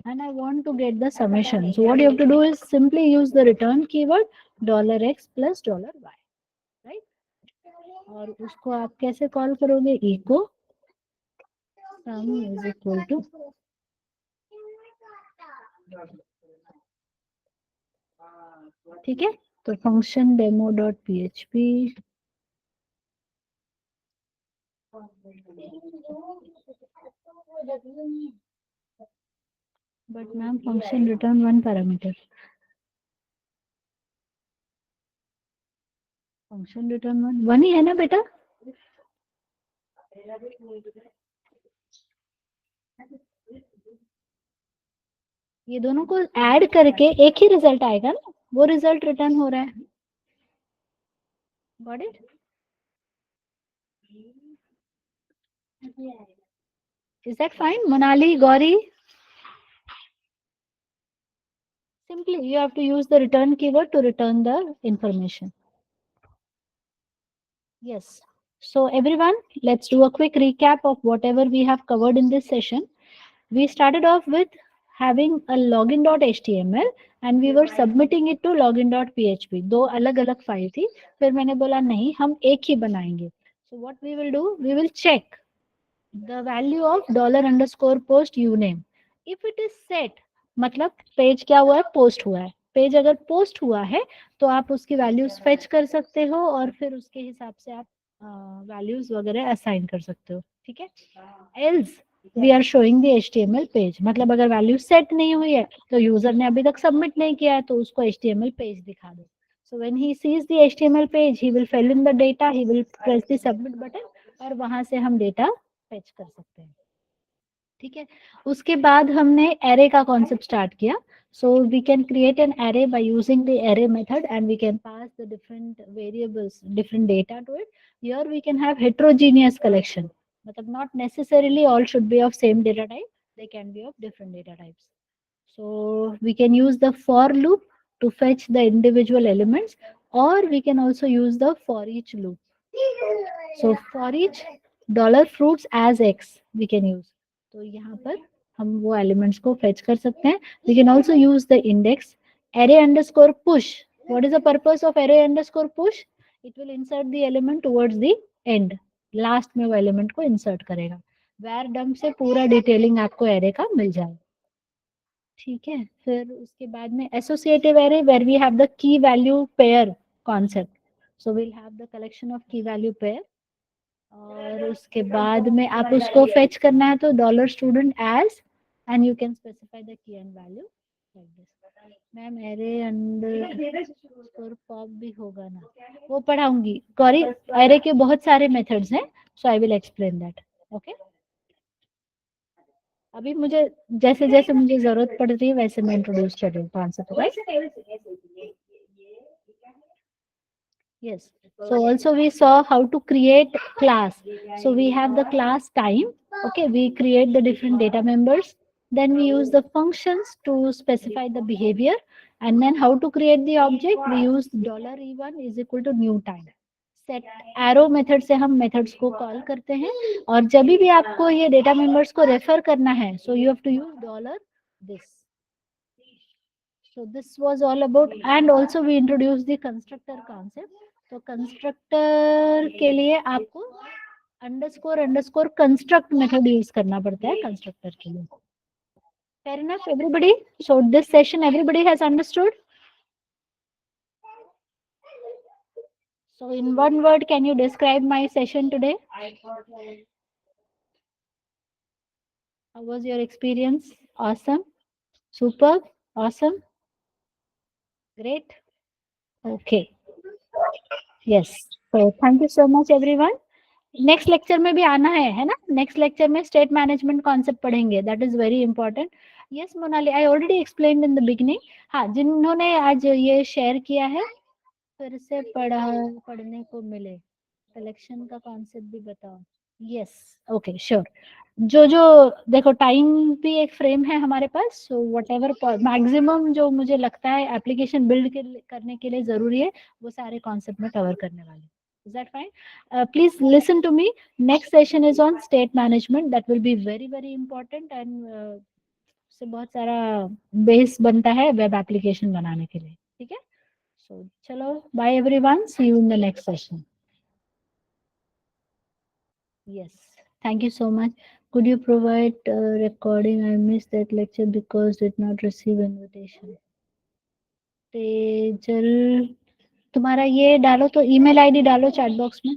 and I want to get the summation. So what you have to do is simply use the return keyword $x plus $y, right? और उसको आप कैसे call करोगे? echo sum is equal to ठीक है. तो function demo dot php but ma'am function return one parameter. Function return one ही है ना बेटा? ये दोनों को ऐड करके एक ही रिजल्ट आएगा ना, वो रिजल्ट रिटर्न हो रहा है. Got it? Is that fine? Monali, Gauri, simply you have to use the return keyword to return the information. Yes. So everyone, let's do a quick recap of whatever we have covered in this session. We started off with having a login.html and we were submitting it to login.php. दो अलग अलग file थी. फिर मैंने बोला नहीं, हम एक ही बनाएंगे. So what we will do, we will check the value of $_ post uname. If it is set, मतलब पेज क्या हुआ है, पोस्ट हुआ है. पेज अगर पोस्ट हुआ है तो आप उसकी वैल्यूज फेच कर सकते हो और फिर उसके हिसाब से आप वैल्यूज वगैरह असाइन कर सकते हो. ठीक है. Else we are showing the HTML page, मतलब अगर वैल्यू सेट नहीं हुई है तो यूजर ने अभी तक सबमिट नहीं किया है तो उसको एचटीएमएल पेज दिखा दो. So when he sees the HTML page he will fill in the data, he will press the submit button और वहां से हम डेटा फेच कर सकते हैं. ठीक है. उसके बाद हमने एरे का कॉन्सेप्ट स्टार्ट किया. So we can create an array by using the array method and we can pass the different variables, different data to it. Here we can have heterogeneous collection, मतलब not necessarily all should be of same data type, they can be of different data types. So we can use the for loop to fetch the individual elements, or we can also use the for each loop. So for each $fruits as x we can use. तो यहाँ पर हम वो elements को fetch कर सकते हैं. We can also use the index array underscore push. What is the purpose of array underscore push? It will insert the element towards the end. Last में वो एलिमेंट को इंसर्ट करेगा. where डम से पूरा डिटेलिंग आपको एरे का मिल जाए. ठीक है. फिर उसके बाद में associative array where we have the key value pair concept. So we'll have the collection of key value pair और उसके बाद में आप उसको फेच करना है तो $student as and you can specify the key and value like this. Ma'am array underscore pop भी होगा ना, वो पढ़ाऊंगी गौरी. एरे के बहुत सारे मेथड्स हैं, so I will explain that. Okay. अभी मुझे जैसे जैसे मुझे जरूरत पड़ रही है वैसे मैं इंट्रोड्यूस कर रही हूँ concept. Yes. So also we saw how to create class. So we have the class time. Okay, we create the different data members. Then we use the functions to specify the behavior. And then how to create the object? We use $E1 is equal to new time. Set arrow method से हम methods को call करते हैं और जब भी आपको ये डेटा मेंबर्स को रेफर करना है so you have to use $this. So this was all about, and also we introduced the constructor concept. तो कंस्ट्रक्टर के लिए आपको underscore underscore construct method use करना पड़ता है कंस्ट्रक्टर के लिए. Fair enough, everybody. So this session, everybody has understood. So in one word, can you describe my session today? How was your experience? Awesome, superb, awesome, great. Okay. Yes. So thank you so much, everyone. Next lecture में भी आना है ना. Next lecture में state management concept पढ़ेंगे. That is very important. Yes Monali, I already explained in the beginning. हाँ, जिन्होंने आज ये शेयर किया है फिर से पढ़ने को मिले. कलेक्शन का कॉन्सेप्ट भी बताओ. यस. Okay, sure. जो जो देखो, टाइम भी एक फ्रेम है हमारे पास. सो वट एवर मैक्सिमम जो मुझे लगता है एप्लीकेशन बिल्ड करने के लिए जरूरी है वो सारे कॉन्सेप्ट में कवर करने वाले. Is that fine? Please listen to me. Next session is on state management. That will be very very important and से बहुत सारा बेस बनता है वेब एप्लीकेशन बनाने के लिए. ठीक है. So चलो, bye everyone. See you in the next session. Yes. Thank you so much. Could you provide recording? I missed that lecture because did not receive invitation. Tejal, तुम्हारा ये डालो तो ईमेल आईडी डालो चैट बॉक्स में.